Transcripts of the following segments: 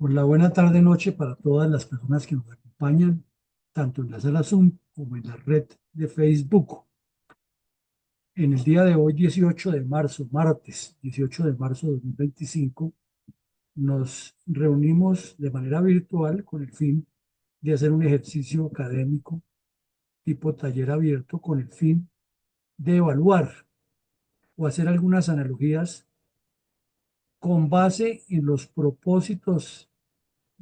Por la buena tarde noche para todas las personas que nos acompañan, tanto en la sala Zoom como en la red de Facebook. En el día de hoy, 18 de marzo, martes 18 de marzo de 2025, nos reunimos de manera virtual con el fin de hacer un ejercicio académico tipo taller abierto con el fin de evaluar o hacer algunas analogías con base en los propósitos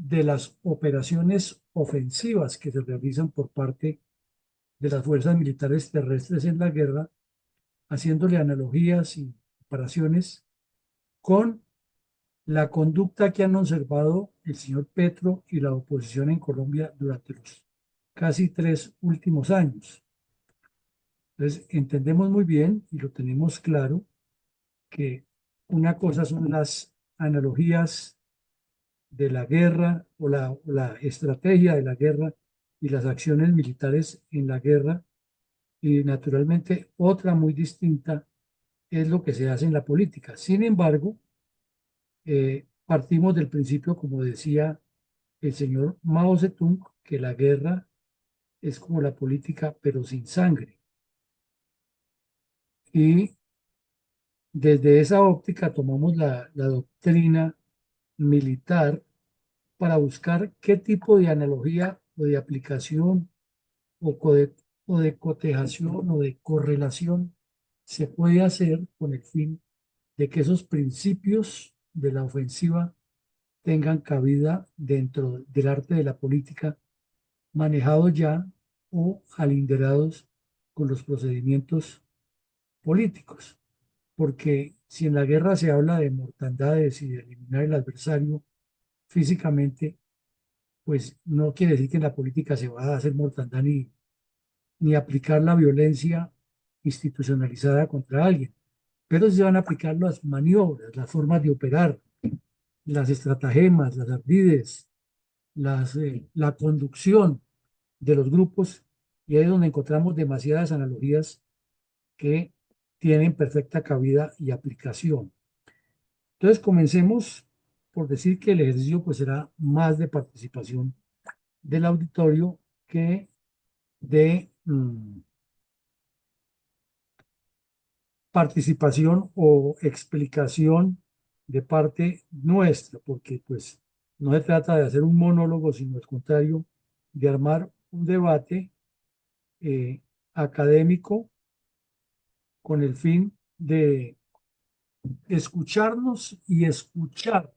de las operaciones ofensivas que se realizan por parte de las fuerzas militares terrestres en la guerra, haciéndole analogías y comparaciones con la conducta que han observado el señor Petro y la oposición en Colombia durante los casi 3 últimos años. Entonces, entendemos muy bien y lo tenemos claro que una cosa son las analogías de la guerra o la estrategia de la guerra y las acciones militares en la guerra. Y naturalmente otra muy distinta es lo que se hace en la política. Sin embargo, partimos del principio, como decía el señor Mao Zedong, que la guerra es como la política, pero sin sangre. Y desde esa óptica tomamos la doctrina militar para buscar qué tipo de analogía o de aplicación o, o de cotejación o de correlación se puede hacer con el fin de que esos principios de la ofensiva tengan cabida dentro del arte de la política, manejados ya o alinderados con los procedimientos políticos. Porque si en la guerra se habla de mortandades y de eliminar el adversario físicamente, pues no quiere decir que en la política se va a hacer mortandad ni aplicar la violencia institucionalizada contra alguien, pero sí se van a aplicar las maniobras, las formas de operar, las estratagemas, las ardides, la conducción de los grupos, y ahí es donde encontramos demasiadas analogías que tienen perfecta cabida y aplicación. Entonces, comencemos por decir que el ejercicio pues será más de participación del auditorio que de participación o explicación de parte nuestra, porque pues no se trata de hacer un monólogo, sino al contrario, de armar un debate académico con el fin de escucharnos y escuchar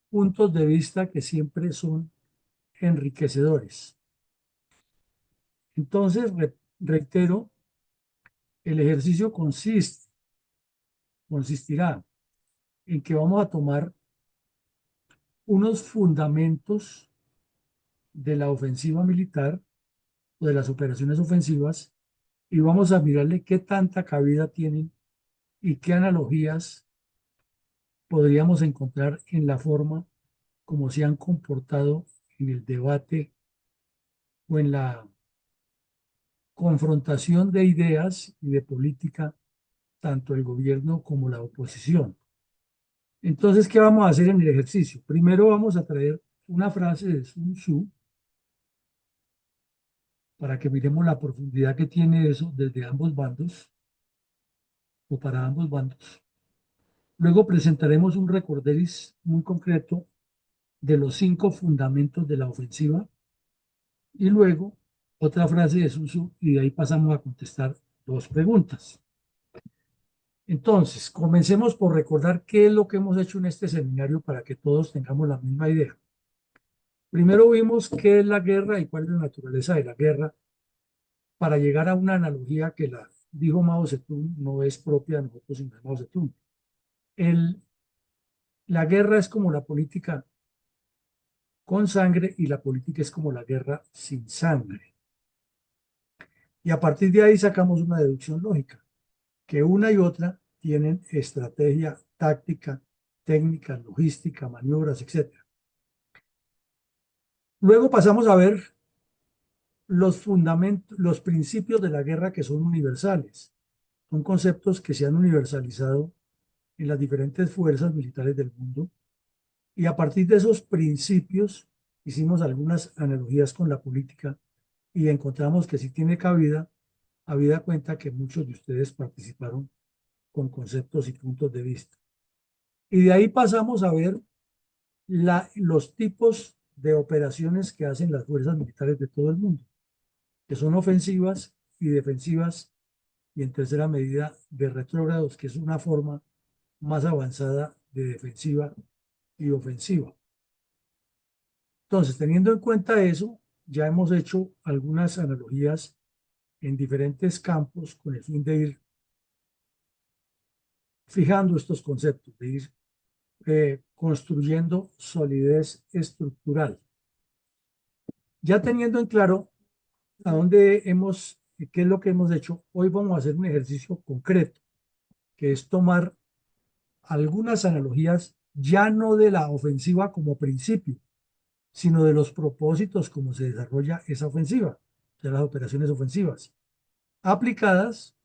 puntos de vista que siempre son enriquecedores. Entonces, reitero, el ejercicio consistirá en que vamos a tomar unos fundamentos de la ofensiva militar o de las operaciones ofensivas y vamos a mirarle qué tanta cabida tienen y qué analogías podríamos encontrar en la forma como se han comportado en el debate o en la confrontación de ideas y de política, tanto el gobierno como la oposición. Entonces, ¿qué vamos a hacer en el ejercicio? Primero vamos a traer una frase de Sun Tzu para que miremos la profundidad que tiene eso desde ambos bandos o para ambos bandos. Luego presentaremos un recorderis muy concreto de los 5 fundamentos de la ofensiva y luego otra frase de Sun Tzu y de ahí pasamos a contestar 2 preguntas. Entonces, comencemos por recordar qué es lo que hemos hecho en este seminario para que todos tengamos la misma idea. Primero vimos qué es la guerra y cuál es la naturaleza de la guerra para llegar a una analogía que la dijo Mao Zedong, no es propia de nosotros, sino de Mao Zedong. El, la guerra es como la política con sangre y la política es como la guerra sin sangre. Y a partir de ahí sacamos una deducción lógica, que una y otra tienen estrategia, táctica, técnica, logística, maniobras, etcétera. Luego pasamos a ver los fundamentos, los principios de la guerra que son universales. Son conceptos que se han universalizado en las diferentes fuerzas militares del mundo Y a partir de esos principios hicimos algunas analogías con la política y encontramos que sí tiene cabida, habida cuenta que muchos de ustedes participaron con conceptos y puntos de vista. Y de ahí pasamos a ver los tipos de operaciones que hacen las fuerzas militares de todo el mundo, que son ofensivas y defensivas, y en tercera medida de retrógrados, que es una forma más avanzada de defensiva y ofensiva. Entonces, teniendo en cuenta eso, ya hemos hecho algunas analogías en diferentes campos con el fin de ir fijando estos conceptos, de ir construyendo solidez estructural. Ya teniendo en claro a dónde hemos, qué es lo que hemos hecho, hoy vamos a hacer un ejercicio concreto, que es tomar algunas analogías ya no de la ofensiva como principio, sino de los propósitos como se desarrolla esa ofensiva, de las operaciones ofensivas, aplicadas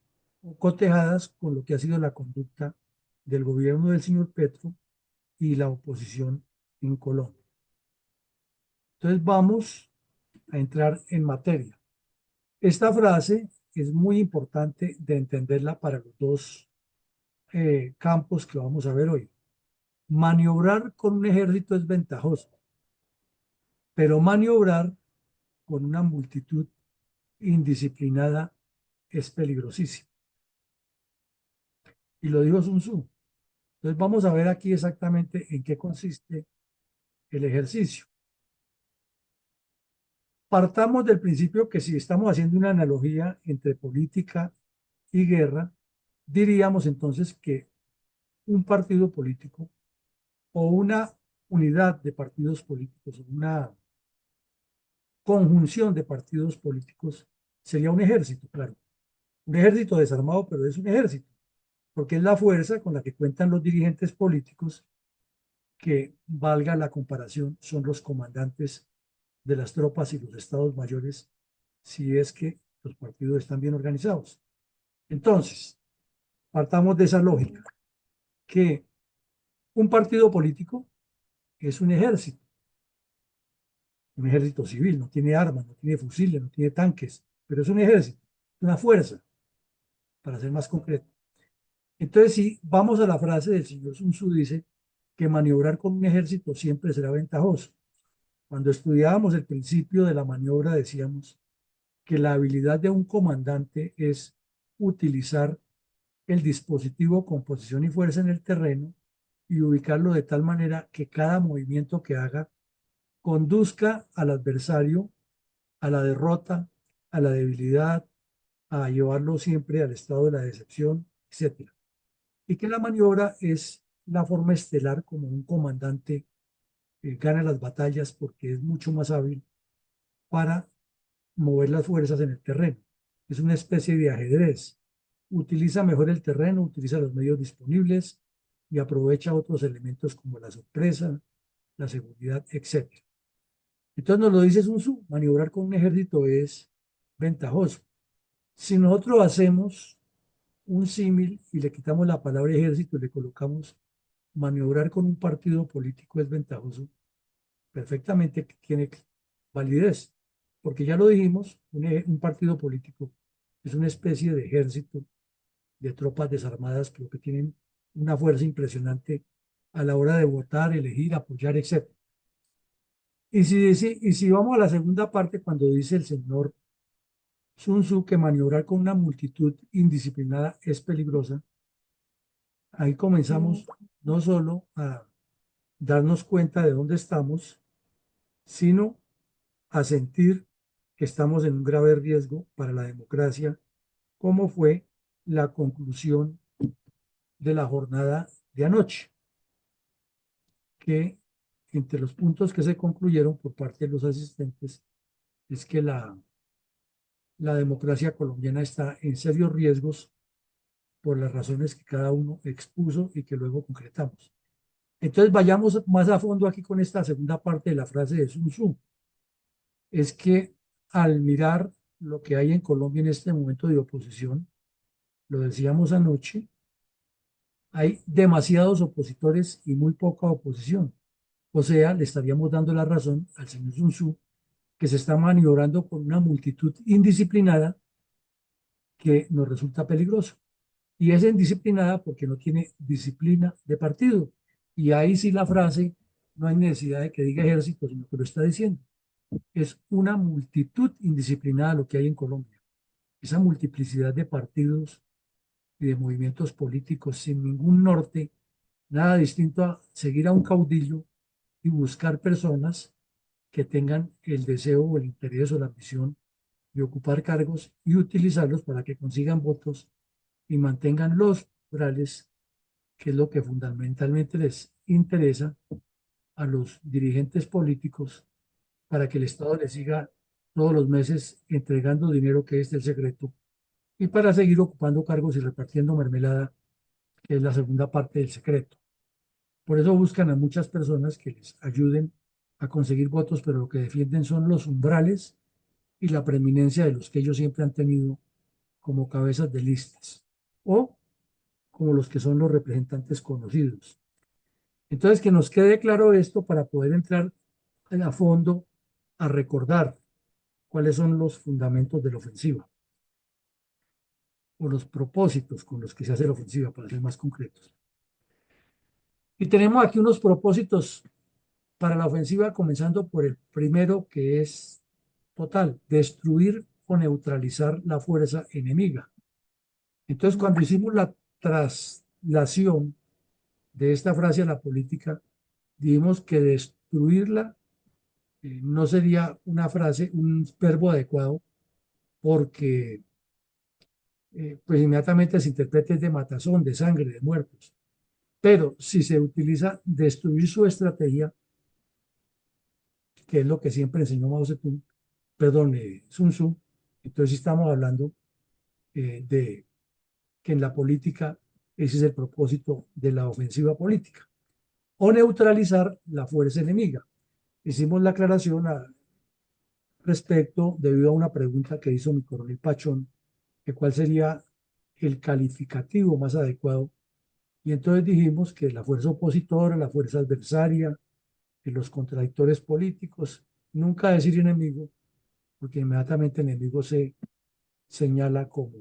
o cotejadas con lo que ha sido la conducta del gobierno del señor Petro y la oposición en Colombia. Entonces vamos a entrar en materia. Esta frase es muy importante de entenderla para los dos campos que vamos a ver hoy. Maniobrar con un ejército es ventajoso, pero maniobrar con una multitud indisciplinada es peligrosísimo. Y lo dijo Sun Tzu. Entonces vamos a ver aquí exactamente en qué consiste el ejercicio. Partamos del principio que si estamos haciendo una analogía entre política y guerra, diríamos entonces que un partido político o una unidad de partidos políticos, una conjunción de partidos políticos sería un ejército, claro. Un ejército desarmado, pero es un ejército, porque es la fuerza con la que cuentan los dirigentes políticos que, valga la comparación, son los comandantes de las tropas y los estados mayores, si es que los partidos están bien organizados. Entonces, partamos de esa lógica, que un partido político es un ejército civil, no tiene armas, no tiene fusiles, no tiene tanques, pero es un ejército, una fuerza, para ser más concreto. Entonces, si vamos a la frase del señor Sun Tzu, dice que maniobrar con un ejército siempre será ventajoso. Cuando estudiábamos el principio de la maniobra, decíamos que la habilidad de un comandante es utilizar el dispositivo con posición y fuerza en el terreno y ubicarlo de tal manera que cada movimiento que haga conduzca al adversario a la derrota, a la debilidad, a llevarlo siempre al estado de la decepción, etcétera. Y que la maniobra es la forma estelar como un comandante gana las batallas porque es mucho más hábil para mover las fuerzas en el terreno. Es una especie de ajedrez. Utiliza mejor el terreno, utiliza los medios disponibles y aprovecha otros elementos como la sorpresa, la seguridad, etcétera. Entonces nos lo dice Sun Tzu, maniobrar con un ejército es ventajoso. Si nosotros hacemos un símil y le quitamos la palabra ejército y le colocamos maniobrar con un partido político es ventajoso, perfectamente tiene validez, porque ya lo dijimos, un partido político es una especie de ejército de tropas desarmadas, pero que tienen una fuerza impresionante a la hora de votar, elegir, apoyar, etc. Y si vamos a la segunda parte, cuando dice el señor Sun Tzu que maniobrar con una multitud indisciplinada es peligrosa, ahí comenzamos no solo a darnos cuenta de dónde estamos, sino a sentir que estamos en un grave riesgo para la democracia, como fue la conclusión de la jornada de anoche, que entre los puntos que se concluyeron por parte de los asistentes es que la democracia colombiana está en serios riesgos por las razones que cada uno expuso y que luego concretamos. Entonces vayamos más a fondo aquí con esta segunda parte de la frase de Sun Tzu. Es que al mirar lo que hay en Colombia en este momento de oposición, lo decíamos anoche, hay demasiados opositores y muy poca oposición. O sea, le estaríamos dando la razón al señor Sun Tzu, que se está maniobrando con una multitud indisciplinada que nos resulta peligroso. Y es indisciplinada porque no tiene disciplina de partido. Y ahí sí la frase, no hay necesidad de que diga ejército, sino que lo está diciendo. Es una multitud indisciplinada lo que hay en Colombia. Esa multiplicidad de partidos y de movimientos políticos sin ningún norte, nada distinto a seguir a un caudillo y buscar personas que tengan el deseo o el interés o la ambición de ocupar cargos y utilizarlos para que consigan votos y mantengan los plurales, que es lo que fundamentalmente les interesa a los dirigentes políticos para que el Estado les siga todos los meses entregando dinero que es del secreto y para seguir ocupando cargos y repartiendo mermelada, que es la segunda parte del secreto. Por eso buscan a muchas personas que les ayuden a conseguir votos, pero lo que defienden son los umbrales y la preeminencia de los que ellos siempre han tenido como cabezas de listas o como los que son los representantes conocidos. Entonces, que nos quede claro esto para poder entrar a fondo a recordar cuáles son los fundamentos de la ofensiva o los propósitos con los que se hace la ofensiva, para ser más concretos. Y tenemos aquí unos propósitos para la ofensiva, comenzando por el primero, que es total, destruir o neutralizar la fuerza enemiga. Entonces, cuando hicimos la traslación de esta frase a la política, dijimos que destruirla no sería una frase, un verbo adecuado, porque pues inmediatamente se interpreta de matazón, de sangre, de muertos. Pero si se utiliza destruir su estrategia, que es lo que siempre enseñó Mao Zedong, perdón, Sun Tzu, entonces estamos hablando de que en la política ese es el propósito de la ofensiva política, o neutralizar la fuerza enemiga. Hicimos la aclaración respecto debido a una pregunta que hizo mi coronel Pachón, que cuál sería el calificativo más adecuado. Y entonces dijimos que la fuerza opositora, la fuerza adversaria, que los contradictores políticos, nunca decir enemigo, porque inmediatamente enemigo se señala como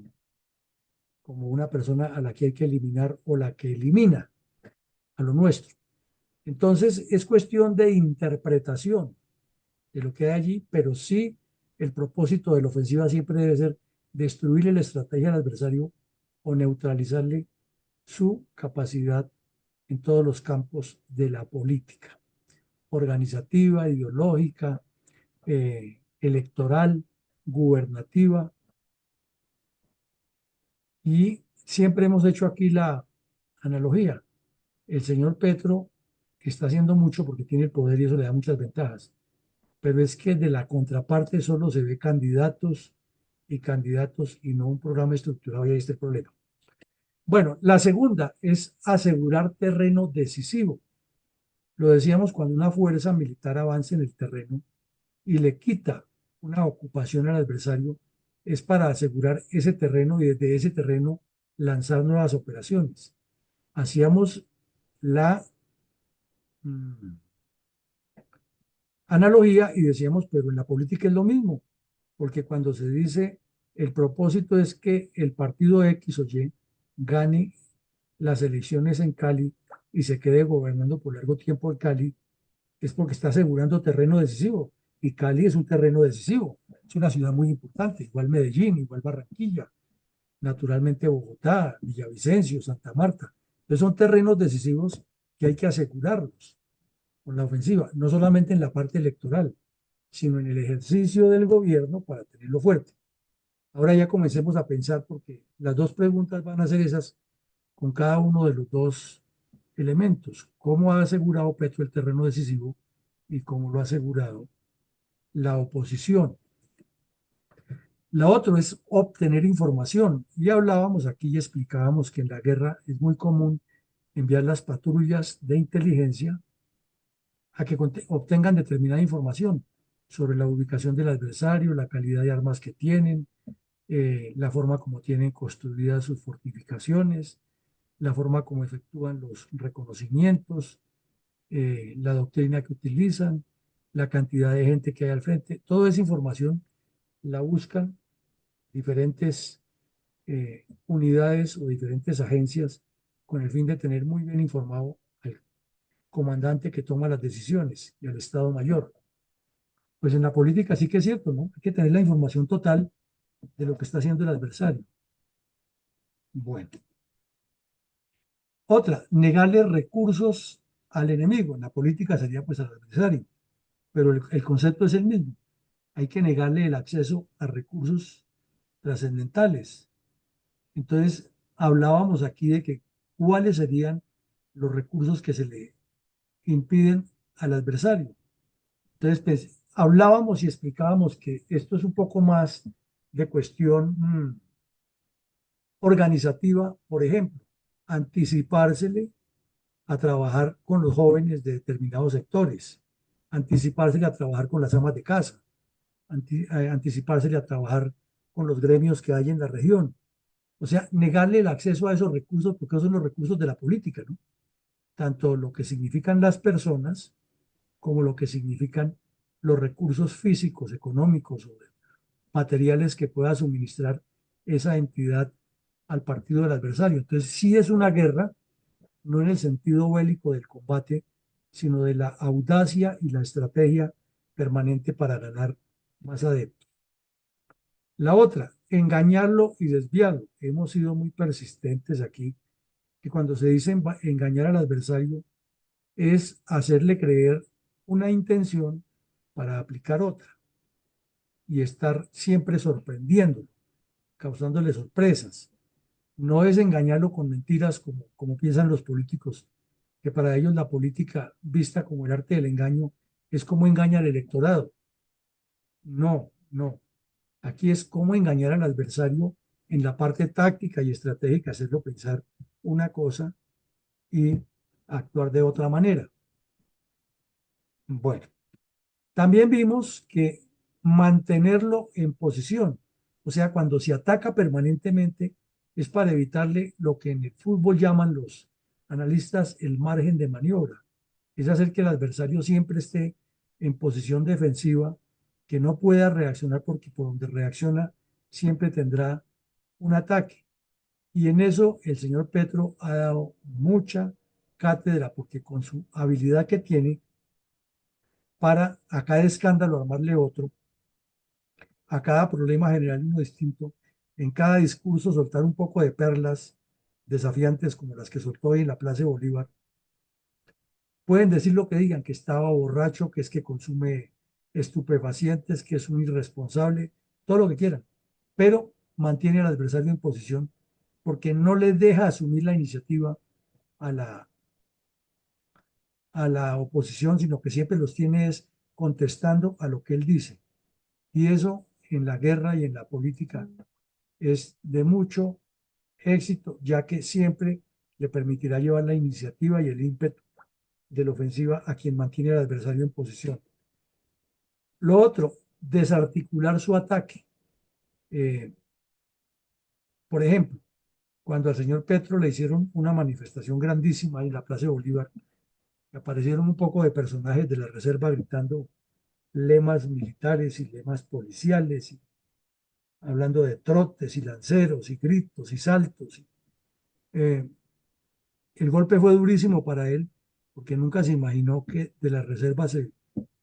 una persona a la que hay que eliminar o la que elimina a lo nuestro. Entonces es cuestión de interpretación de lo que hay allí, pero sí el propósito de la ofensiva siempre debe ser destruirle la estrategia al adversario o neutralizarle su capacidad en todos los campos de la política, organizativa, ideológica, electoral, gubernativa. Y siempre hemos hecho aquí la analogía. El señor Petro está haciendo mucho porque tiene el poder y eso le da muchas ventajas, pero es que de la contraparte solo se ve candidatos y candidatos y no un programa estructurado, y ahí está el problema. Bueno, la segunda es asegurar terreno decisivo. Lo decíamos, cuando una fuerza militar avanza en el terreno y le quita una ocupación al adversario, es para asegurar ese terreno y desde ese terreno lanzar nuevas operaciones. Hacíamos la mm, analogía y decíamos, pero en la política es lo mismo, porque cuando se dice el propósito es que el partido X o Y gane las elecciones en Cali y se quede gobernando por largo tiempo en Cali, es porque está asegurando terreno decisivo. Y Cali es un terreno decisivo, es una ciudad muy importante, igual Medellín, igual Barranquilla, naturalmente Bogotá, Villavicencio, Santa Marta. Entonces son terrenos decisivos que hay que asegurarlos con la ofensiva, no solamente en la parte electoral, sino en el ejercicio del gobierno para tenerlo fuerte. Ahora ya comencemos a pensar, porque las dos preguntas van a ser esas con cada uno de los dos elementos. ¿Cómo ha asegurado Petro el terreno decisivo y cómo lo ha asegurado la oposición? La otra es obtener información. Y hablábamos aquí y explicábamos que en la guerra es muy común enviar las patrullas de inteligencia a que obtengan determinada información sobre la ubicación del adversario, la calidad de armas que tienen, la forma como tienen construidas sus fortificaciones, la forma como efectúan los reconocimientos, la doctrina que utilizan, la cantidad de gente que hay al frente. Toda esa información la buscan diferentes unidades o diferentes agencias con el fin de tener muy bien informado al comandante que toma las decisiones y al Estado Mayor. Pues en la política sí que es cierto, ¿no? Hay que tener la información total de lo que está haciendo el adversario. Bueno, otra, negarle recursos al enemigo. En la política sería pues al adversario, pero el concepto es el mismo. Hay que negarle el acceso a recursos trascendentales. Entonces, hablábamos aquí de que cuáles serían los recursos que se le impiden al adversario. Entonces, pues, hablábamos y explicábamos que esto es un poco más de cuestión organizativa, por ejemplo, anticipársele a trabajar con los jóvenes de determinados sectores, anticipársele a trabajar con las amas de casa, anticipársele a trabajar con los gremios que hay en la región. O sea, negarle el acceso a esos recursos, porque esos son los recursos de la política, ¿no? Tanto lo que significan las personas como lo que significan los recursos físicos, económicos o materiales que pueda suministrar esa entidad al partido del adversario. Entonces, sí es una guerra, no en el sentido bélico del combate, sino de la audacia y la estrategia permanente para ganar más adeptos. La otra, engañarlo y desviarlo. Hemos sido muy persistentes aquí, que cuando se dice engañar al adversario es hacerle creer una intención para aplicar otra y estar siempre sorprendiéndolo, causándole sorpresas. No es engañarlo con mentiras como piensan los políticos, que para ellos la política vista como el arte del engaño es como engañar al electorado. No, no. Aquí es cómo engañar al adversario en la parte táctica y estratégica, hacerlo pensar una cosa y actuar de otra manera. Bueno, también vimos que mantenerlo en posición, o sea, cuando se ataca permanentemente, es para evitarle lo que en el fútbol llaman los analistas el margen de maniobra. Es hacer que el adversario siempre esté en posición defensiva, que no pueda reaccionar porque por donde reacciona siempre tendrá un ataque. Y en eso el señor Petro ha dado mucha cátedra porque con su habilidad que tiene para a cada escándalo armarle otro, a cada problema general uno distinto, en cada discurso soltar un poco de perlas desafiantes como las que soltó hoy en la Plaza de Bolívar. Pueden decir lo que digan, que estaba borracho, que es que consume estupefacientes, que es un irresponsable, todo lo que quieran, pero mantiene al adversario en posición porque no le deja asumir la iniciativa a la oposición, sino que siempre los tiene es contestando a lo que él dice. Y eso en la guerra y en la política es de mucho éxito, ya que siempre le permitirá llevar la iniciativa y el ímpetu de la ofensiva a quien mantiene al adversario en posición. Lo otro, desarticular su ataque. Eh, por ejemplo, cuando al señor Petro le hicieron una manifestación grandísima en la Plaza de Bolívar, aparecieron un poco de personajes de la reserva gritando lemas militares y lemas policiales, y hablando de trotes y lanceros y gritos y saltos. Eh, el golpe fue durísimo para él porque nunca se imaginó que de la reserva se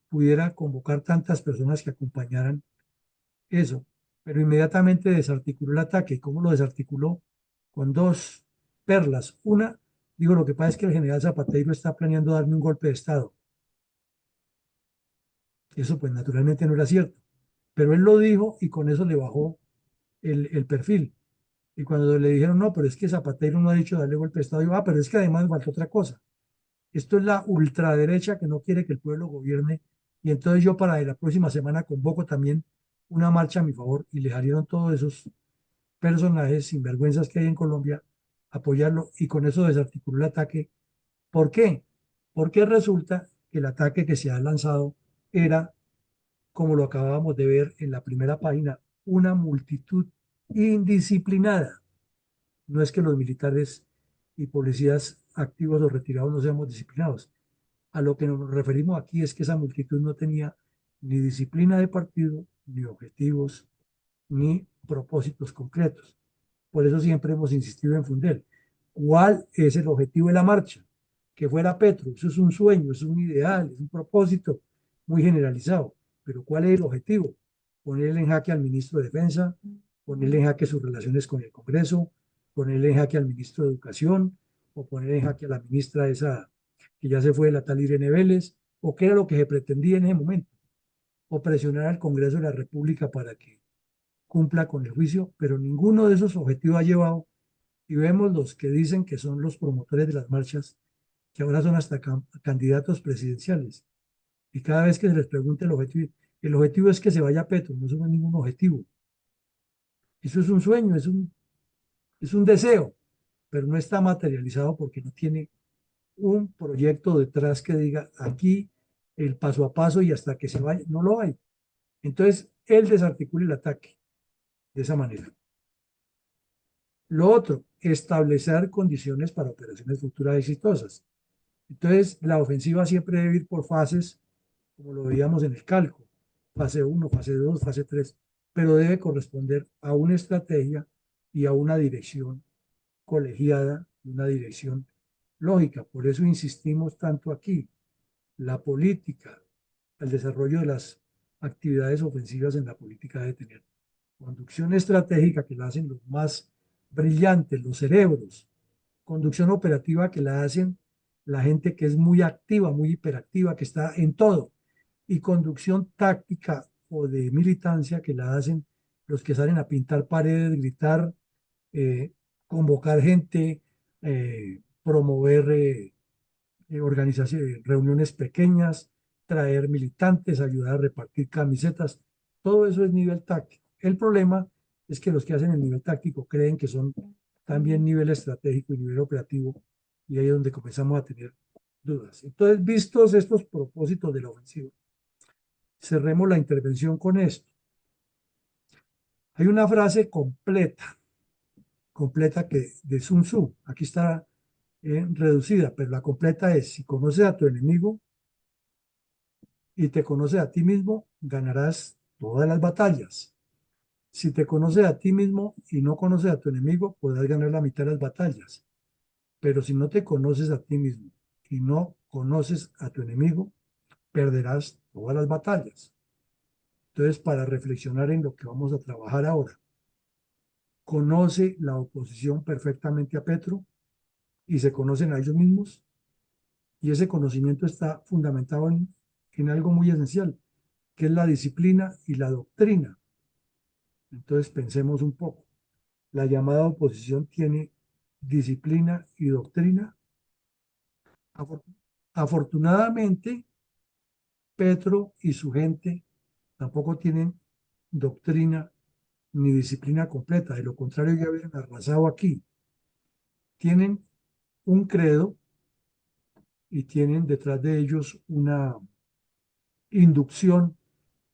pudiera convocar tantas personas que acompañaran eso, pero inmediatamente desarticuló el ataque. ¿Cómo lo desarticuló? Con dos perlas. Una, digo, lo que pasa es que el general Zapatero está planeando darme un golpe de Estado. Eso pues naturalmente no era cierto, pero él lo dijo y con eso le bajó el perfil. Y cuando le dijeron, no, pero es que Zapatero no ha dicho darle golpe de Estado, digo, pero es que además falta otra cosa. Esto es la ultraderecha que no quiere que el pueblo gobierne. Y entonces yo para la próxima semana convoco también una marcha a mi favor y le salieron todos esos personajes sinvergüenzas que hay en Colombia apoyarlo y con eso desarticuló el ataque. ¿Por qué? Porque resulta que el ataque que se ha lanzado era, como lo acabábamos de ver en la primera página, una multitud indisciplinada. No es que los militares y policías activos o retirados no seamos disciplinados. A lo que nos referimos aquí es que esa multitud no tenía ni disciplina de partido, ni objetivos, ni propósitos concretos. Por eso siempre hemos insistido en Fundel. ¿Cuál es el objetivo de la marcha? Que fuera Petro. Eso es un sueño, es un ideal, es un propósito muy generalizado. Pero ¿cuál es el objetivo? Ponerle en jaque al ministro de Defensa, ponerle en jaque sus relaciones con el Congreso, ponerle en jaque al ministro de Educación, o ponerle en jaque a la ministra esa que ya se fue, la tal Irene Vélez, o qué era lo que se pretendía en ese momento, o presionar al Congreso de la República para que cumpla con el juicio, pero ninguno de esos objetivos ha llevado. Y vemos los que dicen que son los promotores de las marchas, que ahora son hasta candidatos presidenciales. Y cada vez que se les pregunta el objetivo es que se vaya Petro, no es ningún objetivo. Eso es un sueño, es un deseo, pero no está materializado porque no tiene un proyecto detrás que diga aquí el paso a paso y hasta que se vaya, no lo hay. Entonces, él desarticula el ataque de esa manera. Lo otro, establecer condiciones para operaciones futuras exitosas. Entonces, la ofensiva siempre debe ir por fases, como lo veíamos en el calco, fase uno, fase 2, fase 3, pero debe corresponder a una estrategia y a una dirección colegiada, una dirección lógica. Por eso insistimos tanto aquí, la política, el desarrollo de las actividades ofensivas en la política debe tener conducción estratégica que la hacen los más brillantes, los cerebros, conducción operativa que la hacen la gente que es muy activa, muy hiperactiva, que está en todo, y conducción táctica o de militancia que la hacen los que salen a pintar paredes, gritar, eh, convocar gente, promover organizaciones, reuniones pequeñas, traer militantes, ayudar a repartir camisetas, todo eso es nivel táctico. El problema es que los que hacen el nivel táctico creen que son también nivel estratégico y nivel operativo, y ahí es donde comenzamos a tener dudas. Entonces, vistos estos propósitos de la ofensiva, cerremos la intervención con esto. Hay una frase completa que de Sun Tzu, aquí está reducida, pero la completa es, si conoces a tu enemigo, y te conoces a ti mismo, ganarás todas las batallas. Si te conoces a ti mismo y no conoces a tu enemigo, podrás ganar la mitad de las batallas. Pero si no te conoces a ti mismo y no conoces a tu enemigo, perderás todas las batallas. Entonces, para reflexionar en lo que vamos a trabajar ahora, conoce la oposición perfectamente a Petro y se conocen a ellos mismos. Y ese conocimiento está fundamentado en algo muy esencial, que es la disciplina y la doctrina. Entonces pensemos un poco. La llamada oposición tiene disciplina y doctrina. Afortunadamente, Petro y su gente tampoco tienen doctrina ni disciplina completa. De lo contrario, ya hubieran arrasado aquí. Tienen un credo y tienen detrás de ellos una inducción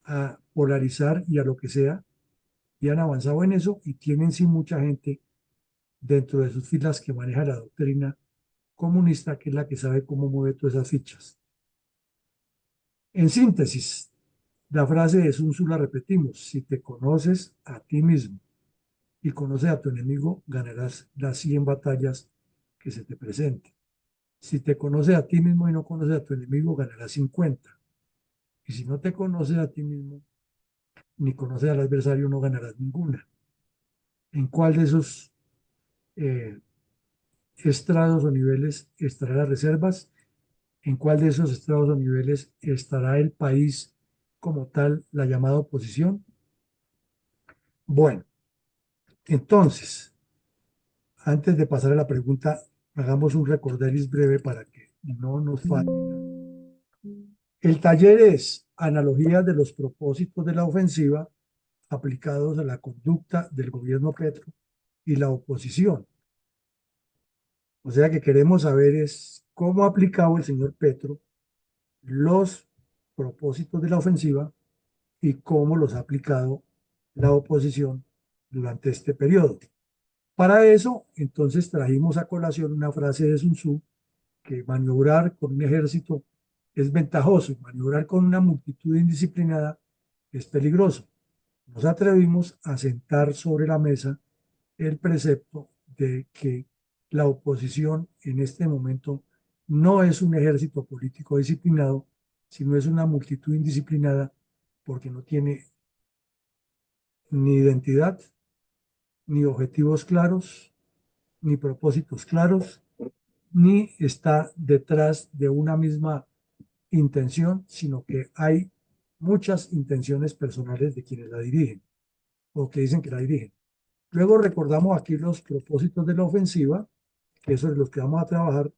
a polarizar y a lo que sea, y han avanzado en eso y tienen sí mucha gente dentro de sus filas que maneja la doctrina comunista, que es la que sabe cómo mueve todas esas fichas. En síntesis, la frase de Sun Tzu la repetimos: si te conoces a ti mismo y conoces a tu enemigo, ganarás las 100 batallas que se te presenten. Si te conoces a ti mismo y no conoces a tu enemigo, ganarás 50. Y si no te conoces a ti mismo ni conoces al adversario, no ganarás ninguna. ¿En cuál de esos eh, estrados o niveles estarán las reservas? ¿En cuál de esos estrados o niveles estará el país como tal, la llamada oposición? Bueno, entonces, antes de pasar a la pregunta, hagamos un recorderis breve para que no nos falte. El taller es analogías de los propósitos de la ofensiva aplicados a la conducta del gobierno Petro y la oposición. O sea que queremos saber es cómo ha aplicado el señor Petro los propósitos de la ofensiva y cómo los ha aplicado la oposición durante este periodo. Para eso, entonces trajimos a colación una frase de Sun Tzu, que maniobrar con un ejército es ventajoso y maniobrar con una multitud indisciplinada es peligroso. Nos atrevimos a sentar sobre la mesa el precepto de que la oposición en este momento no es un ejército político disciplinado, sino es una multitud indisciplinada porque no tiene ni identidad, ni objetivos claros, ni propósitos claros, ni está detrás de una misma intención, sino que hay muchas intenciones personales de quienes la dirigen o que dicen que la dirigen. Luego recordamos aquí los propósitos de la ofensiva, que eso es los que vamos a trabajar,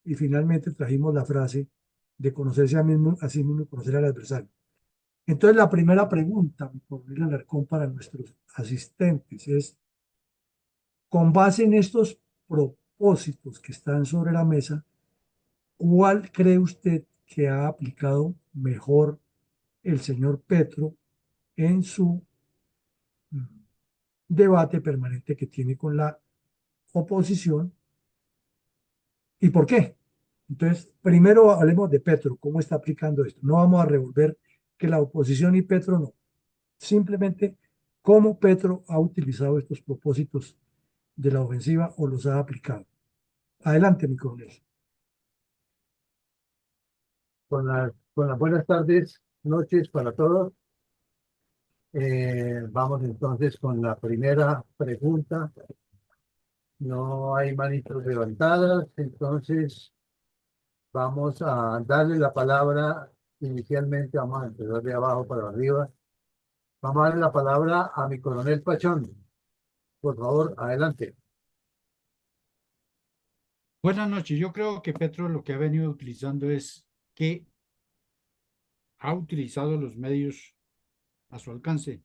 y finalmente trajimos la frase de conocerse a sí mismo y conocer al adversario. Entonces, la primera pregunta, mi coronel Alarcón, para nuestros asistentes es, con base en estos propósitos que están sobre la mesa, ¿cuál cree usted que ha aplicado mejor el señor Petro en su mm, debate permanente que tiene con la oposición y por qué? Entonces, primero hablemos de Petro, cómo está aplicando esto. No vamos a revolver que la oposición y Petro no. Simplemente cómo Petro ha utilizado estos propósitos de la ofensiva o los ha aplicado. Adelante, mi coronel. Con las buenas tardes, noches para todos. Vamos entonces con la primera pregunta. No hay manitos levantadas, entonces vamos a darle la palabra inicialmente, vamos a empezar de abajo para arriba. Vamos a darle la palabra a mi coronel Pachón. Por favor, adelante. Buenas noches. Yo creo que Petro lo que ha venido utilizando es que ha utilizado los medios a su alcance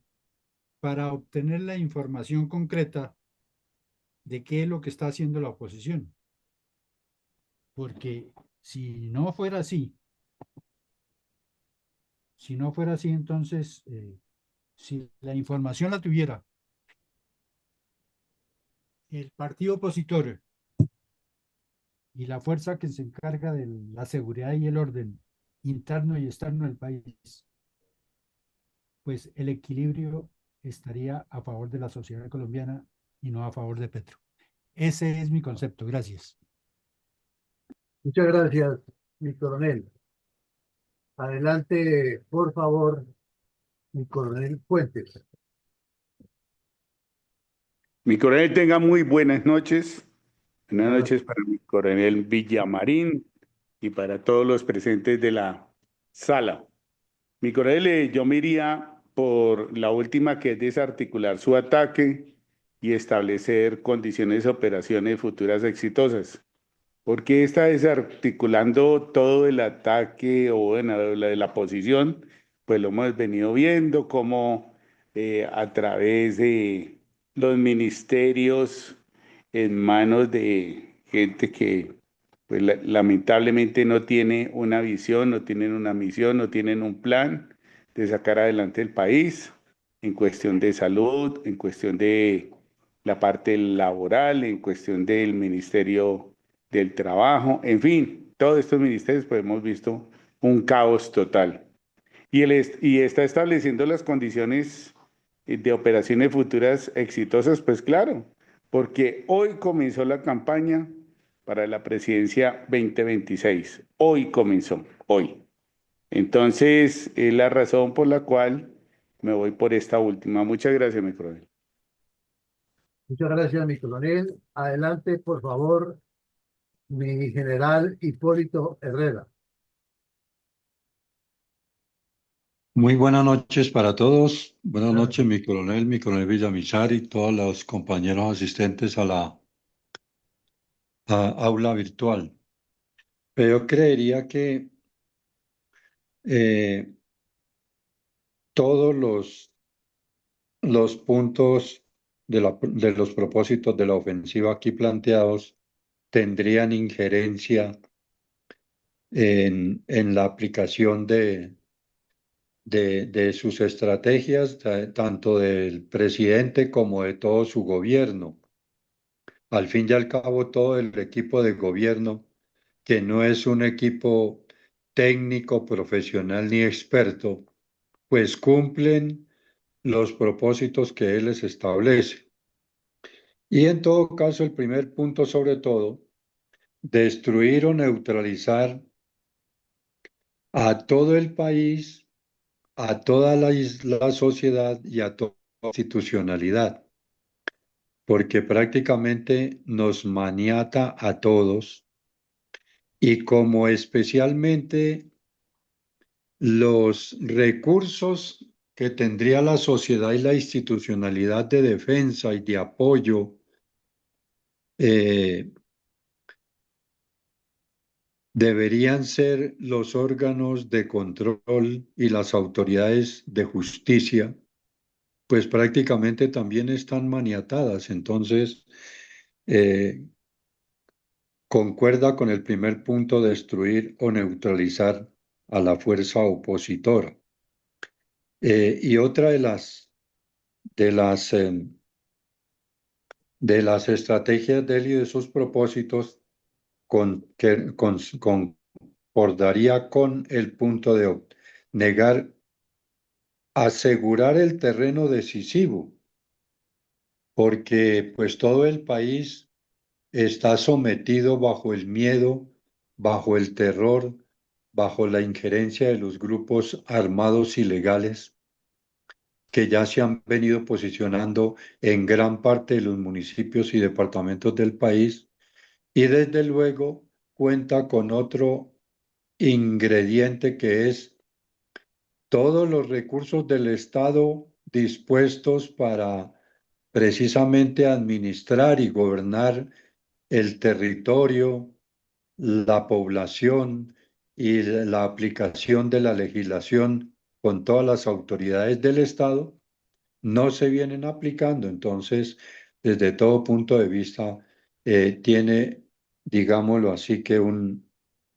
para obtener la información concreta de qué es lo que está haciendo la oposición. Porque si no fuera así, entonces, si la información la tuviera el partido opositor y la fuerza que se encarga de la seguridad y el orden interno y externo del país, pues el equilibrio estaría a favor de la sociedad colombiana y no a favor de Petro. Ese es mi concepto. Gracias. Muchas gracias, mi coronel. Adelante, por favor, mi coronel Fuentes. Mi coronel, tenga muy buenas noches. Buenas Buenas. noches para mi coronel Villamarín y para todos los presentes de la sala. Mi coronel, yo me iría por la última, que es desarticular su ataque y establecer condiciones de operaciones futuras exitosas. ¿Por qué está desarticulando todo el ataque o bueno, la de la posición? Pues lo hemos venido viendo como a través de los ministerios en manos de gente que pues, lamentablemente no tiene una visión, no tienen una misión, no tienen un plan de sacar adelante el país en cuestión de salud, en cuestión de la parte laboral, en cuestión del ministerio del trabajo, en fin, todos estos ministerios pues hemos visto un caos total. Y está estableciendo las condiciones de operaciones futuras exitosas, pues claro, porque hoy comenzó la campaña para la presidencia 2026. Hoy comenzó, hoy. Entonces, es la razón por la cual me voy por esta última. Muchas gracias, mi coronel. Muchas gracias, mi coronel. Adelante, por favor, mi general Hipólito Herrera. Muy buenas noches para todos. Buenas Buenas noches, noches. mi coronel Villamizar y todos los compañeros asistentes a la aula virtual. Pero yo creería que eh, todos los puntos de los propósitos de la ofensiva aquí planteados tendrían injerencia en la aplicación de sus estrategias, tanto del presidente como de todo su gobierno. Al fin y al cabo, todo el equipo de gobierno, que no es un equipo técnico, profesional ni experto, pues cumplen los propósitos que él les establece. Y en todo caso, el primer punto sobre todo, destruir o neutralizar a todo el país, a toda la sociedad y a toda la institucionalidad, porque prácticamente nos maniata a todos y como especialmente los recursos que tendría la sociedad y la institucionalidad de defensa y de apoyo eh, deberían ser los órganos de control y las autoridades de justicia, pues prácticamente también están maniatadas. Entonces, eh, concuerda con el primer punto, destruir o neutralizar a la fuerza opositora. Y otra de las, eh, de las estrategias de él y de sus propósitos concordaría con el punto de negar, asegurar el terreno decisivo, porque pues todo el país está sometido bajo el miedo, bajo el terror, bajo la injerencia de los grupos armados ilegales que ya se han venido posicionando en gran parte de los municipios y departamentos del país, y desde luego cuenta con otro ingrediente que es todos los recursos del Estado dispuestos para precisamente administrar y gobernar el territorio, la población y la aplicación de la legislación con todas las autoridades del Estado, no se vienen aplicando. Entonces, desde todo punto de vista, tiene, digámoslo así, que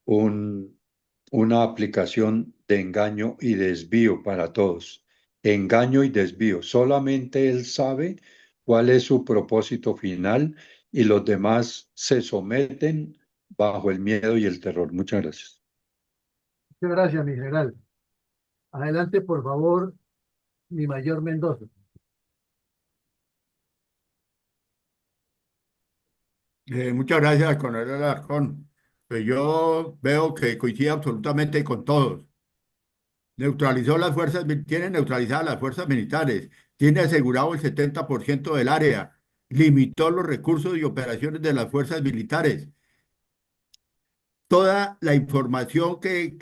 una aplicación de engaño y desvío para todos. Engaño y desvío. Solamente él sabe cuál es su propósito final y los demás se someten bajo el miedo y el terror. Muchas gracias. Muchas gracias, mi general. Adelante, por favor, mi mayor Mendoza. Muchas gracias, coronel Alarcón. Pues yo veo que coincide absolutamente con todos. Neutralizó las fuerzas, tiene neutralizadas las fuerzas militares, tiene asegurado el 70% del área, limitó los recursos y operaciones de las fuerzas militares. Toda la información que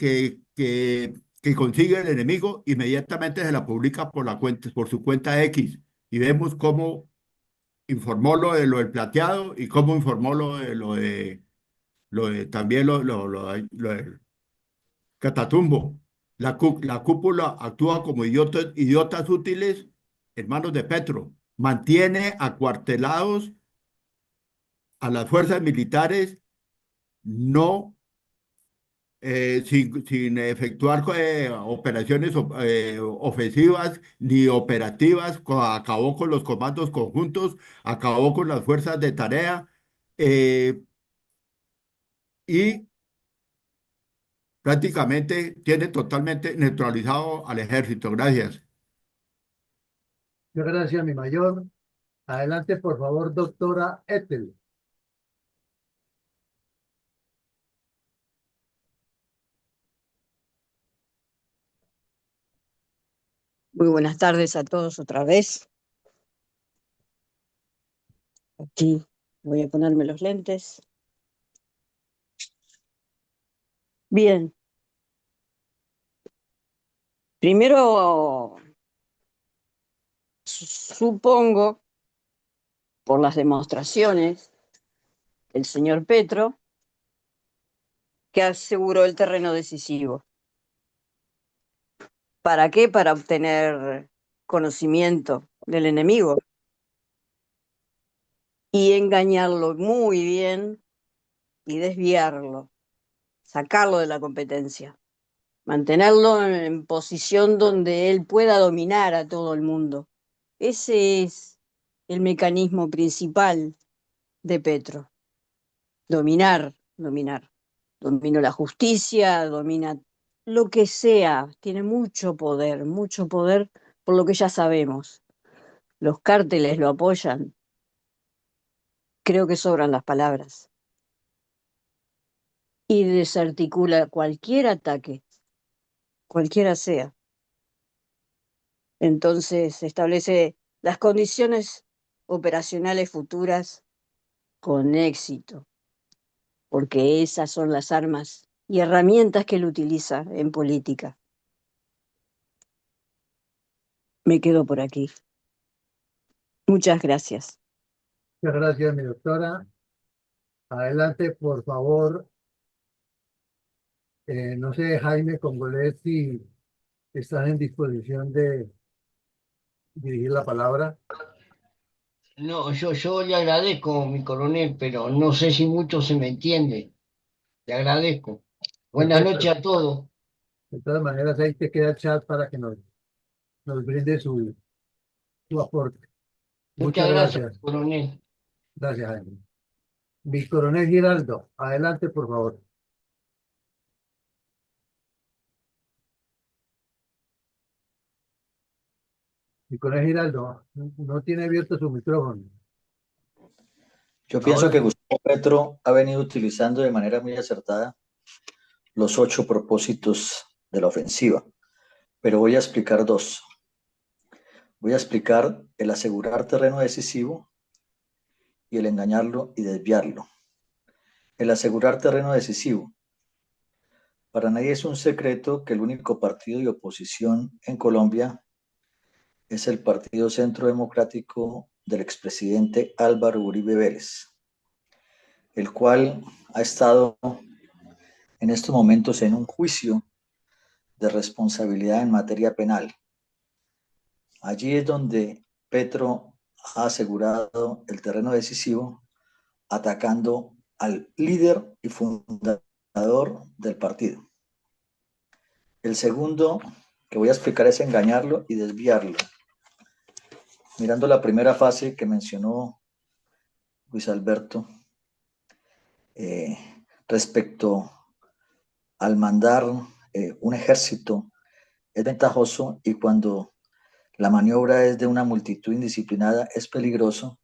consigue el enemigo inmediatamente se la publica por la cuenta, por su cuenta X. Y vemos cómo informó lo del plateado y cómo informó también lo del Catatumbo. La cúpula actúa como idiotas útiles en manos de Petro. Mantiene acuartelados a las fuerzas militares, no sin efectuar operaciones ofensivas ni operativas. Acabó con los comandos conjuntos, acabó con las fuerzas de tarea eh, y prácticamente tiene totalmente neutralizado al ejército. Gracias. Muchas gracias, mi mayor. Adelante, por favor, doctora Ethel. Muy buenas tardes a todos otra vez. Aquí voy a ponerme los lentes. Bien. Primero, supongo, por las demostraciones del señor Petro, que aseguró el terreno decisivo. ¿Para qué? Para obtener conocimiento del enemigo y engañarlo muy bien y desviarlo, sacarlo de la competencia, mantenerlo en posición donde él pueda dominar a todo el mundo. Ese es el mecanismo principal de Petro. Dominar. Domina la justicia, domina lo que sea, tiene mucho poder por lo que ya sabemos. Los cárteles lo apoyan. Creo que sobran las palabras. Y desarticula cualquier ataque, cualquiera sea. Entonces establece las condiciones operacionales futuras con éxito, porque esas son las armas y herramientas que él utiliza en política. Me quedo por aquí. Muchas gracias. Muchas gracias, mi doctora. Adelante, por favor. No sé, Jaime Congolet, si estás en disposición de dirigir la palabra. No, yo le agradezco, mi coronel, pero no sé si mucho se me entiende. Le agradezco. Buenas noches Perfecto. a todos. De todas maneras, ahí te queda el chat para que nos brinde su aporte. Muchas Muchas gracias, gracias. coronel. Gracias, Jaime. Mi coronel Giraldo, adelante, por favor. Mi coronel Giraldo, no tiene abierto su micrófono. Yo pienso Ahora que sí. Gustavo Petro ha venido utilizando de manera muy acertada los 8 propósitos de la ofensiva, pero voy a explicar 2. Voy a explicar el asegurar terreno decisivo y el engañarlo y desviarlo. El asegurar terreno decisivo. Para nadie es un secreto que el único partido de oposición en Colombia es el Partido Centro Democrático del expresidente Álvaro Uribe Vélez, el cual ha estado en estos momentos en un juicio de responsabilidad en materia penal. Allí es donde Petro ha asegurado el terreno decisivo atacando al líder y fundador del partido. El segundo que voy a explicar es engañarlo y desviarlo. Mirando la primera fase que mencionó Luis Alberto, respecto al mandar un ejército, es ventajoso, y cuando la maniobra es de una multitud indisciplinada es peligroso.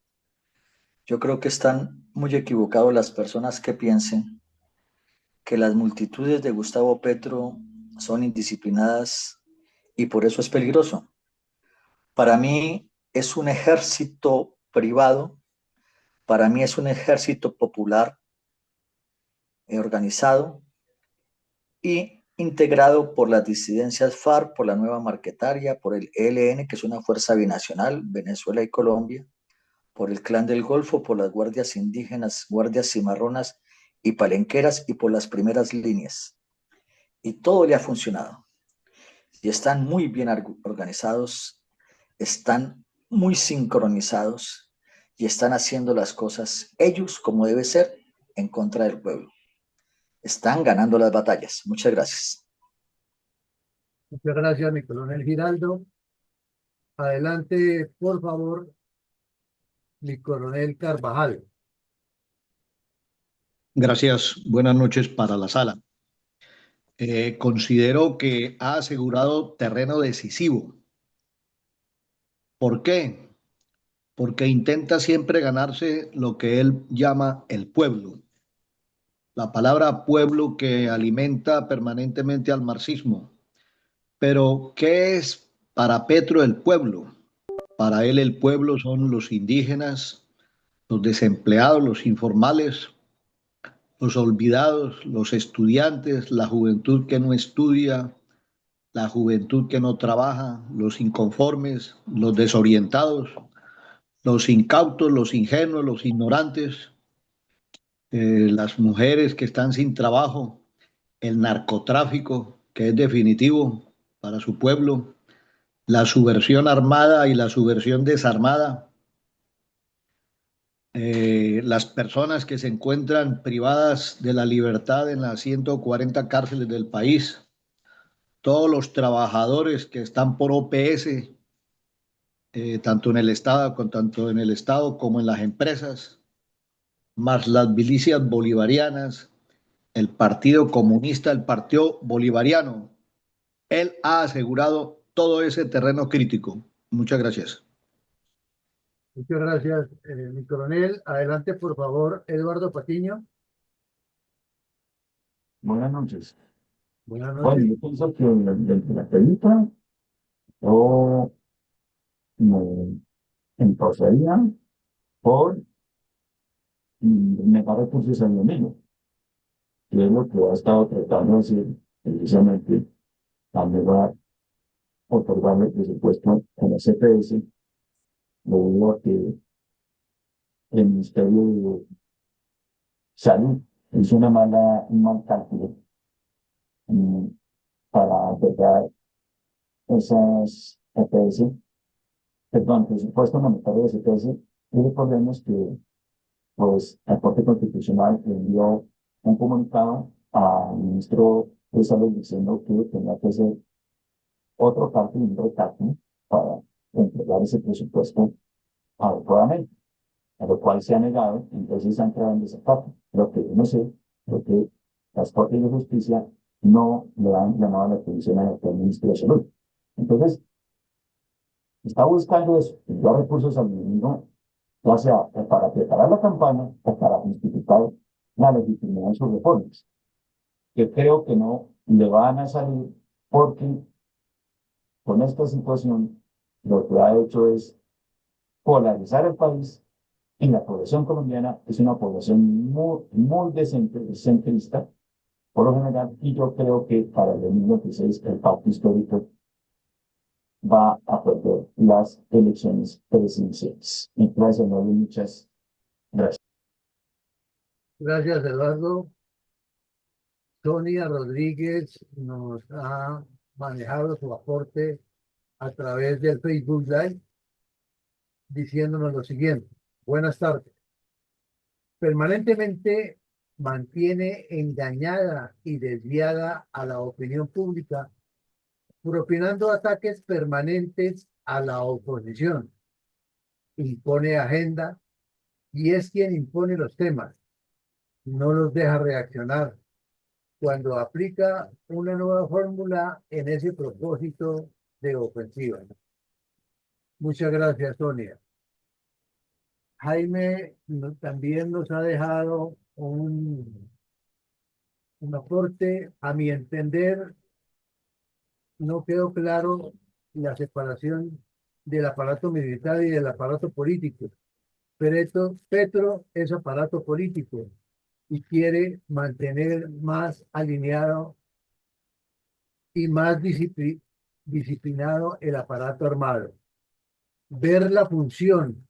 Yo creo que están muy equivocados las personas que piensen que las multitudes de Gustavo Petro son indisciplinadas y por eso es peligroso. Para mí es un ejército privado, para mí es un ejército popular, organizado y integrado por las disidencias FARC, por la Nueva Marquetaria, por el ELN, que es una fuerza binacional, Venezuela y Colombia, por el Clan del Golfo, por las guardias indígenas, guardias cimarronas y palenqueras, y por las primeras líneas. Y todo le ha funcionado. Y están muy bien organizados, están muy sincronizados y están haciendo las cosas ellos como debe ser, en contra del pueblo. Están ganando las batallas. Muchas gracias. Muchas gracias, mi coronel Giraldo. Adelante, por favor, mi coronel Carvajal. Gracias. Buenas noches para la sala. Considero que ha asegurado terreno decisivo. ¿Por qué? Porque intenta siempre ganarse lo que él llama el pueblo. La palabra pueblo que alimenta permanentemente al marxismo. Pero, ¿qué es para Petro el pueblo? Para él el pueblo son los indígenas, los desempleados, los informales, los olvidados, los estudiantes, la juventud que no estudia, la juventud que no trabaja, los inconformes, los desorientados, los incautos, los ingenuos, los ignorantes, las mujeres que están sin trabajo, el narcotráfico, que es definitivo para su pueblo, la subversión armada y la subversión desarmada, las personas que se encuentran privadas de la libertad en las 140 cárceles del país, todos los trabajadores que están por OPS, tanto en el Estado como en las empresas, más las milicias bolivarianas, el Partido Comunista, el Partido Bolivariano, Él ha asegurado todo ese terreno crítico. Muchas gracias. Muchas gracias, mi coronel. Adelante, por favor, Eduardo Patiño. Buenas noches. Buenas Bueno, noches. yo pienso que dentro de la película yo me entorcería por negar recursos al enemigo, que es lo que ha estado tratando de hacer precisamente al negar otorgarle presupuesto a la CPS, debido a que el Ministerio de Salud hizo un mal cálculo mm, para otorgar esas EPS, perdón, presupuesto monetario de CPS, y recordemos que pues la Corte Constitucional envió un comunicado al ministro de Salud diciendo que tenía que hacer otro cálculo, un recálculo para entregar ese presupuesto adecuadamente, a lo cual se ha negado, entonces se han entrado en desacato. Lo que yo no sé, lo que las Cortes de Justicia no le han llamado la atención al ministro de Salud. Entonces, está buscando eso, enviar recursos al enemigo, ya sea para preparar la campaña o para justificar la legitimidad de sus reformas, que creo que no le van a salir porque con esta situación lo que ha hecho es polarizar el país y la población colombiana es una población muy centrista por lo general, y yo creo que para el 2026 el pacto histórico va a perder las elecciones presidenciales. Gracias, Mario, muchas gracias. Gracias, Eduardo. Sonia Rodríguez nos ha manejado su aporte a través del Facebook Live, diciéndonos lo siguiente. Buenas tardes. Permanentemente mantiene engañada y desviada a la opinión pública, propinando ataques permanentes a la oposición. Impone agenda y es quien impone los temas. No los deja reaccionar cuando aplica una nueva fórmula en ese propósito de ofensiva. Muchas gracias, Sonia. Jaime también nos ha dejado un aporte. A mi entender, no quedó claro la separación del aparato militar y del aparato político. Petro es aparato político y quiere mantener más alineado y más disciplinado el aparato armado. Ver la función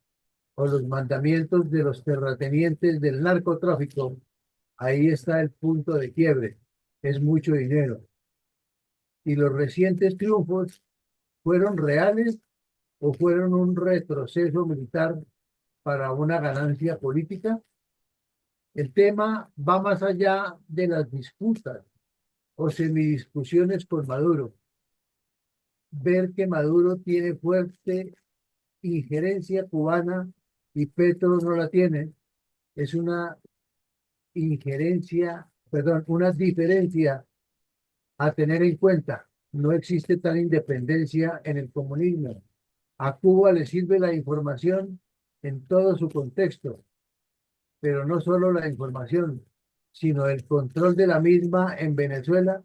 o los mandamientos de los terratenientes del narcotráfico, ahí está el punto de quiebre. Es mucho dinero. Y los recientes triunfos fueron reales o fueron un retroceso militar para una ganancia política. El tema va más allá de las disputas o semidiscusiones con Maduro. Ver que Maduro tiene fuerte injerencia cubana y Petro no la tiene, es una una diferencia a tener en cuenta. No existe tal independencia en el comunismo. A Cuba le sirve la información en todo su contexto, pero no solo la información, sino el control de la misma en Venezuela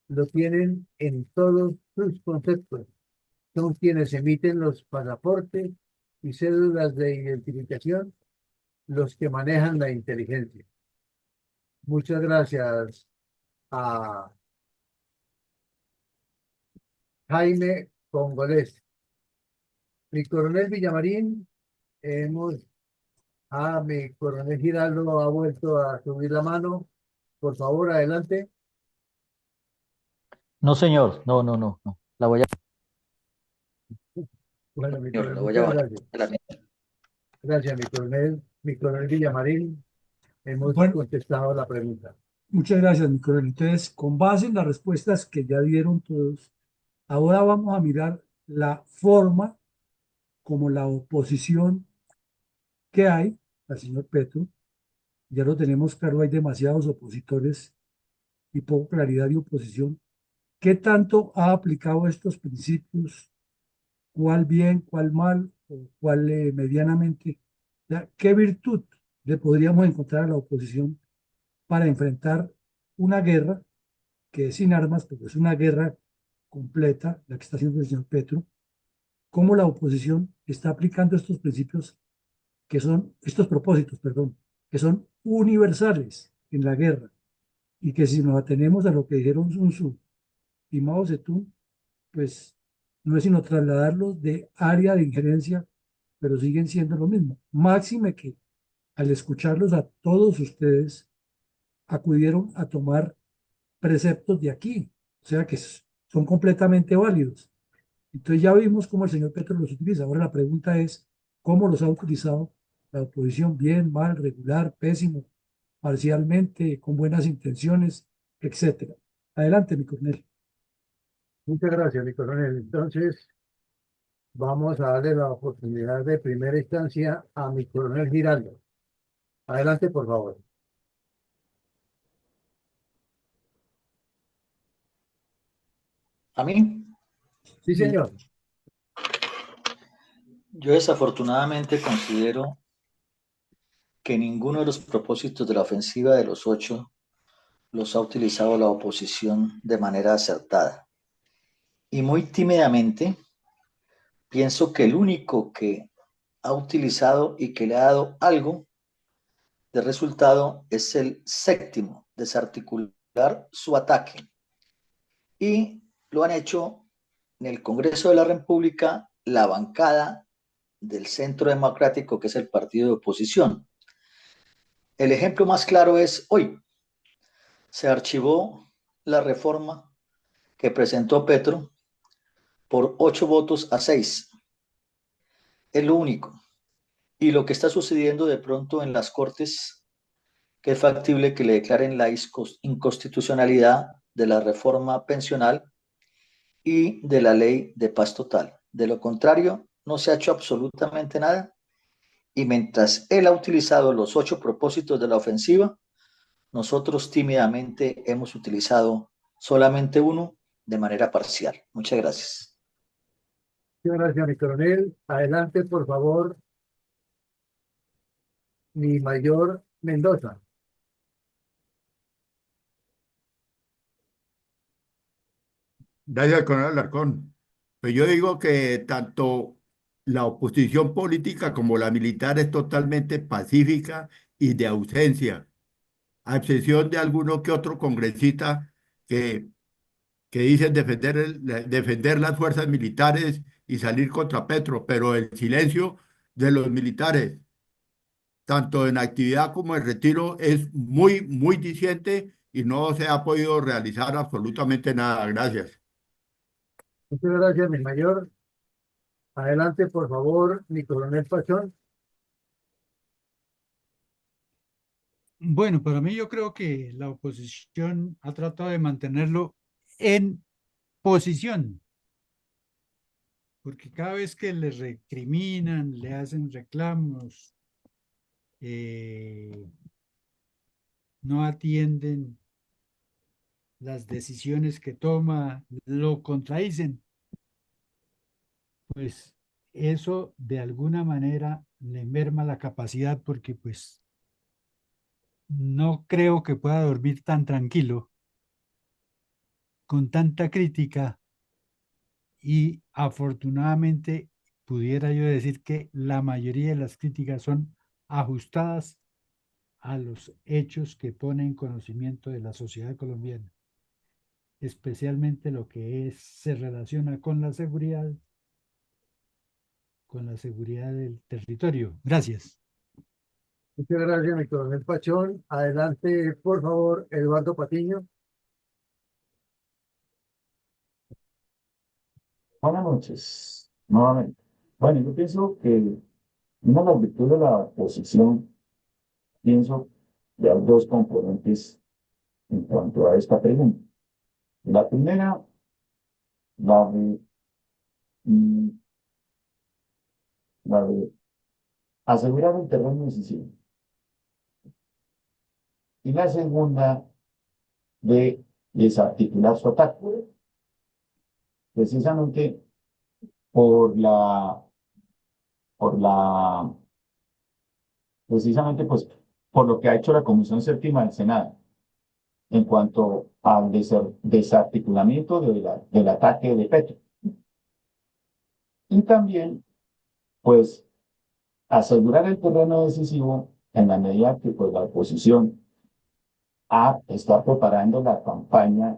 lo tienen en todos sus conceptos. Son quienes emiten los pasaportes y cédulas de identificación, los que manejan la inteligencia. Muchas gracias a Jaime Congolés. Mi coronel Villamarín, mi coronel Giraldo ha vuelto a subir la mano. Por favor, adelante. No, señor, no. La voy a... Bueno, mi Señor, coronel, la voy a muchas bajar. gracias. Gracias, mi coronel Villamarín. Hemos Bueno, contestado la pregunta. muchas gracias, mi coronel. Entonces, con base en las respuestas que ya dieron todos, ahora vamos a mirar la forma como la oposición que hay al señor Petro. Ya lo tenemos claro, hay demasiados opositores y poca claridad de oposición. ¿qué tanto ha aplicado estos principios? ¿Cuál bien, cuál mal, o cuál medianamente? O sea, ¿qué virtud le podríamos encontrar a la oposición para enfrentar una guerra que es sin armas, porque es una guerra completa, la que está haciendo el señor Petro? ¿Cómo la oposición está aplicando estos principios que son, estos propósitos, perdón, que son universales en la guerra y que si nos atenemos a lo que dijeron Sun Tzu y Mao Zedong, pues no es sino trasladarlos de área de injerencia, pero siguen siendo lo mismo? Máxime que al escucharlos a todos ustedes acudieron a tomar preceptos de aquí, o sea que son completamente válidos. Entonces ya vimos cómo el señor Petro los utiliza. Ahora la pregunta es, ¿cómo los ha utilizado la oposición? Bien, mal, regular, pésimo, parcialmente, con buenas intenciones, etcétera. Adelante, mi coronel. Muchas gracias, mi coronel. Entonces, vamos a darle la oportunidad de primera instancia a mi coronel Giraldo. Adelante, por favor. ¿A mí? Sí, señor. Yo desafortunadamente considero que ninguno de los propósitos de la ofensiva de los 8 los ha utilizado la oposición de manera acertada. Y muy tímidamente pienso que el único que ha utilizado y que le ha dado algo de resultado es el séptimo, desarticular su ataque. Y lo han hecho en el Congreso de la República, la bancada del Centro Democrático, que es el partido de oposición. El ejemplo más claro es hoy. Se archivó la reforma que presentó Petro por 8 votos a 6. Es lo único. Y lo que está sucediendo de pronto en las Cortes, que es factible que le declaren la inconstitucionalidad de la reforma pensional y de la ley de paz total. De lo contrario, no se ha hecho absolutamente nada. Y mientras él ha utilizado los 8 propósitos de la ofensiva, nosotros tímidamente hemos utilizado solamente uno de manera parcial. Muchas gracias. Muchas gracias, mi coronel. Adelante, por favor, mi mayor Mendoza. Gracias, coronel Alarcón. Pues yo digo que tanto la oposición política como la militar es totalmente pacífica y de ausencia, a excepción de alguno que otro congresista que, que dicen defender las fuerzas militares y salir contra Petro, pero el silencio de los militares, tanto en actividad como en retiro, es muy, muy diciente y no se ha podido realizar absolutamente nada. Gracias. Muchas gracias, mi mayor. Adelante, por favor, mi coronel Pachón. Bueno, para mí yo creo que la oposición ha tratado de mantenerlo en posición, porque cada vez que le recriminan, le hacen reclamos, eh, no atienden las decisiones que toma, lo contradicen, pues eso de alguna manera le merma la capacidad porque pues no creo que pueda dormir tan tranquilo con tanta crítica y afortunadamente pudiera yo decir que la mayoría de las críticas son ajustadas a los hechos que pone en conocimiento de la sociedad colombiana, especialmente lo que se relaciona con la seguridad del territorio. Gracias. Muchas gracias, mi coronel Pachón. Adelante, por favor, Eduardo Patiño. Buenas noches, nuevamente. Bueno, yo pienso que una de las virtudes de la oposición, pienso que hay dos componentes en cuanto a esta pregunta. La primera, la de, mm, la de asegurar un terreno decisivo. Y la segunda, de desarticular su ataque. precisamente por la, por la, precisamente pues por lo que ha hecho la Comisión Séptima del Senado en cuanto al desarticulamiento del ataque de Petro. Y también, pues, asegurar el terreno decisivo en la medida que pues, la oposición está preparando la campaña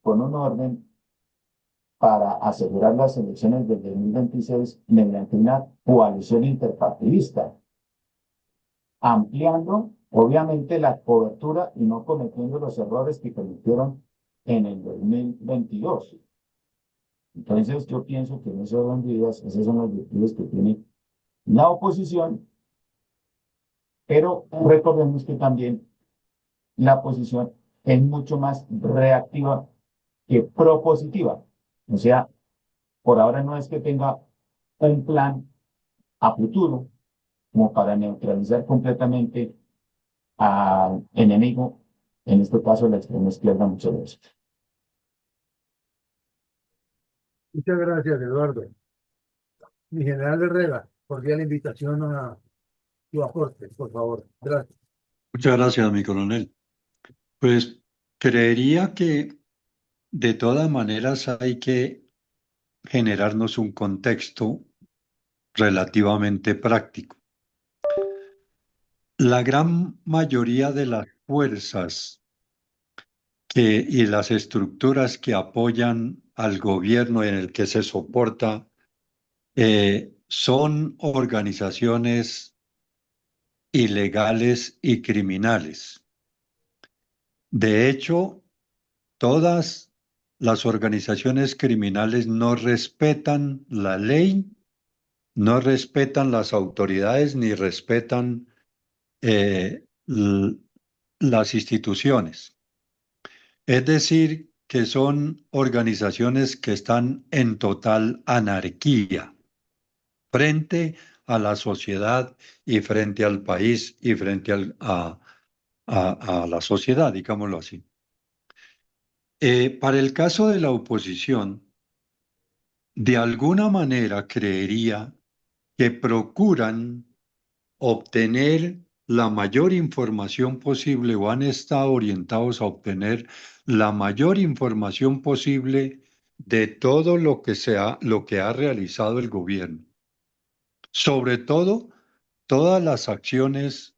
con un orden para asegurar las elecciones del 2026 mediante una coalición interpartidista, ampliando obviamente la cobertura y no cometiendo los errores que cometieron en el 2022. Entonces yo pienso que en ese orden de ideas, esas son las virtudes que tiene la oposición, pero recordemos que también la oposición es mucho más reactiva que propositiva. O sea, por ahora no es que tenga un plan a futuro como para neutralizar completamente al enemigo, en este caso la extrema izquierda muchas veces. Muchas gracias, Eduardo. Mi general Herrera, cordial invitación a tu aporte, por favor. Gracias. Muchas gracias, mi coronel. Pues creería que de todas maneras hay que generarnos un contexto relativamente práctico. La gran mayoría de las fuerzas y las estructuras que apoyan al gobierno en el que se soporta son organizaciones ilegales y criminales. De hecho, todas las organizaciones criminales no respetan la ley, no respetan las autoridades ni respetan las instituciones. Es decir, que son organizaciones que están en total anarquía frente a la sociedad y frente al país y frente a la sociedad, digámoslo así. Para el caso de la oposición, de alguna manera creería que procuran obtener la mayor información posible o han estado orientados a obtener la mayor información posible de todo lo que ha realizado el gobierno. Sobre todo, todas las acciones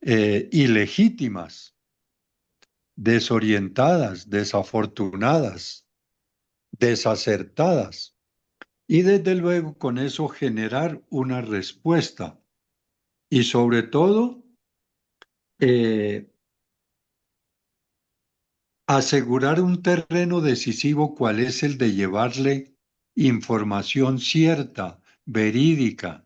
ilegítimas, desorientadas, desafortunadas, desacertadas. Y desde luego con eso generar una respuesta. Y sobre todo, asegurar un terreno decisivo cual es el de llevarle información cierta, verídica,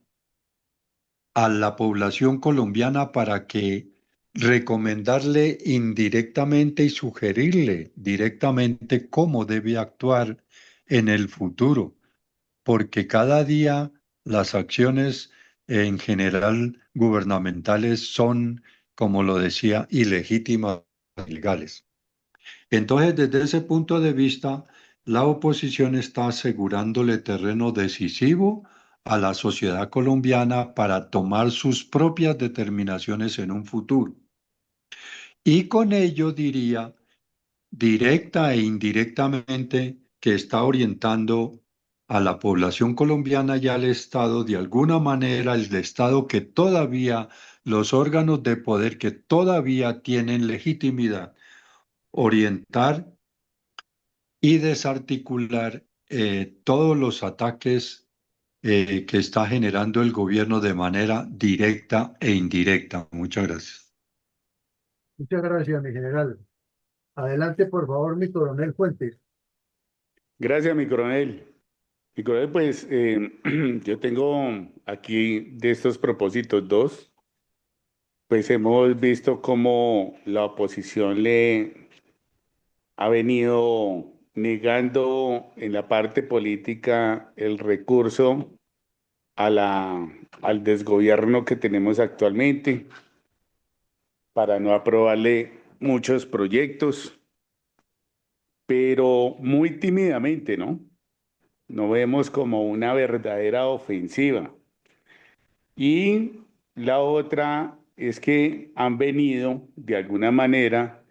a la población colombiana para que recomendarle indirectamente y sugerirle directamente cómo debe actuar en el futuro, porque cada día las acciones en general gubernamentales son, como lo decía, ilegítimas, ilegales. Entonces, desde ese punto de vista, la oposición está asegurándole terreno decisivo a la sociedad colombiana para tomar sus propias determinaciones en un futuro. Y con ello diría, directa e indirectamente, que está orientando a la población colombiana y al Estado, de alguna manera, el Estado que todavía, los órganos de poder que todavía tienen legitimidad, orientar y desarticular todos los ataques que está generando el gobierno de manera directa e indirecta. Muchas gracias. Muchas gracias, mi general. Adelante, por favor, mi coronel Fuentes. Gracias, mi coronel. Mi coronel, pues yo tengo aquí de estos propósitos dos. Pues hemos visto cómo la oposición le ha venido negando en la parte política el recurso al desgobierno que tenemos actualmente para no aprobarle muchos proyectos. pero muy tímidamente, ¿no? No vemos como una verdadera ofensiva. Y la otra es que han venido, de alguna manera,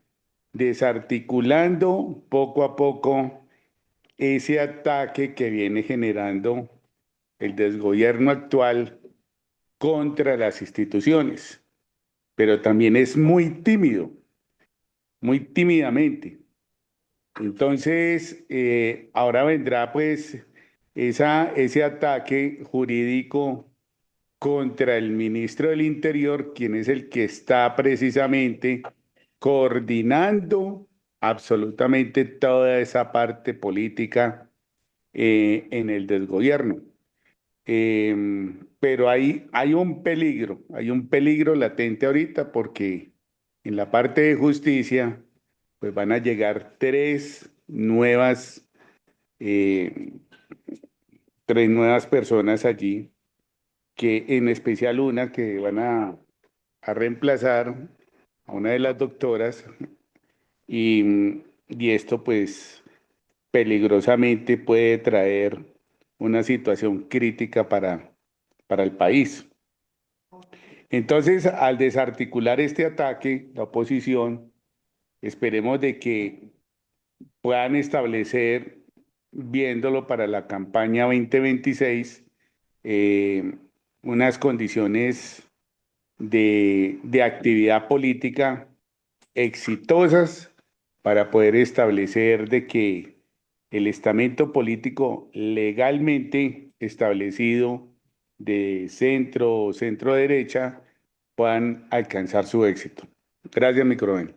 desarticulando poco a poco ese ataque que viene generando el desgobierno actual contra las instituciones, pero también es muy tímido, muy tímidamente. Entonces, ahora vendrá pues ese ataque jurídico contra el ministro del Interior, quien es el que está precisamente coordinando absolutamente toda esa parte política en el desgobierno. Pero hay hay un peligro latente ahorita porque en la parte de justicia pues van a llegar eh, tres nuevas personas allí, que en especial una que van a reemplazar a una de las doctoras y esto pues peligrosamente puede traer una situación crítica para el país. Entonces, al desarticular este ataque, la oposición, esperemos de que puedan establecer, viéndolo para la campaña 2026, unas condiciones de actividad política exitosas para poder establecer de que el estamento político legalmente establecido de centro o centro derecha puedan alcanzar su éxito. Gracias, mi coronel.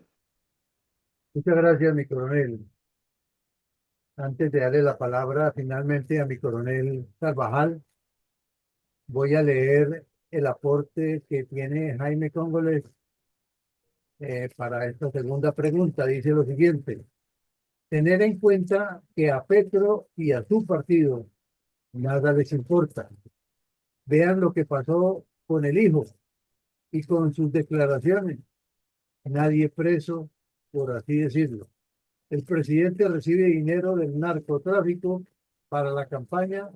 Muchas gracias, mi coronel. Antes de darle la palabra finalmente a mi coronel Carvajal, voy a leer el aporte que tiene Jaime Congolés para esta segunda pregunta. Dice lo siguiente: tener en cuenta que a Petro y a su partido nada les importa. Vean lo que pasó con el hijo y con sus declaraciones. Nadie preso, por así decirlo. El presidente recibe dinero del narcotráfico para la campaña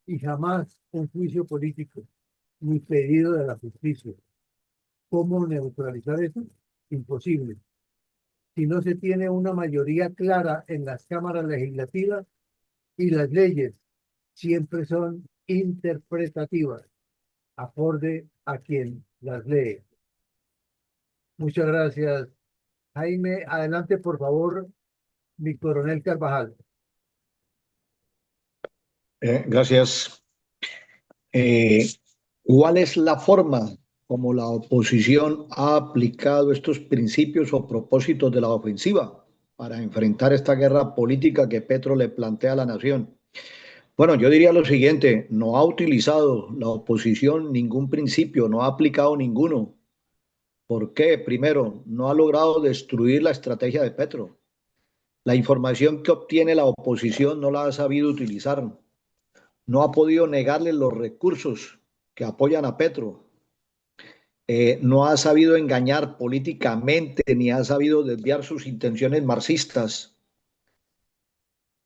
y jamás un juicio político, ni pedido de la justicia. ¿Cómo neutralizar eso? Imposible. Si no se tiene una mayoría clara en las cámaras legislativas, y las leyes siempre son interpretativas, acorde a quien las lee. Muchas gracias, Jaime. Adelante, por favor, mi coronel Carvajal. Gracias. ¿Cuál es la forma como la oposición ha aplicado estos principios o propósitos de la ofensiva para enfrentar esta guerra política que Petro le plantea a la nación? Bueno, yo diría lo siguiente: no ha utilizado la oposición ningún principio, no ha aplicado ninguno. ¿Por qué? Primero, no ha logrado destruir la estrategia de Petro. La información que obtiene la oposición no la ha sabido utilizar. No ha podido negarle los recursos que apoyan a Petro. No ha sabido engañar políticamente ni ha sabido desviar sus intenciones marxistas.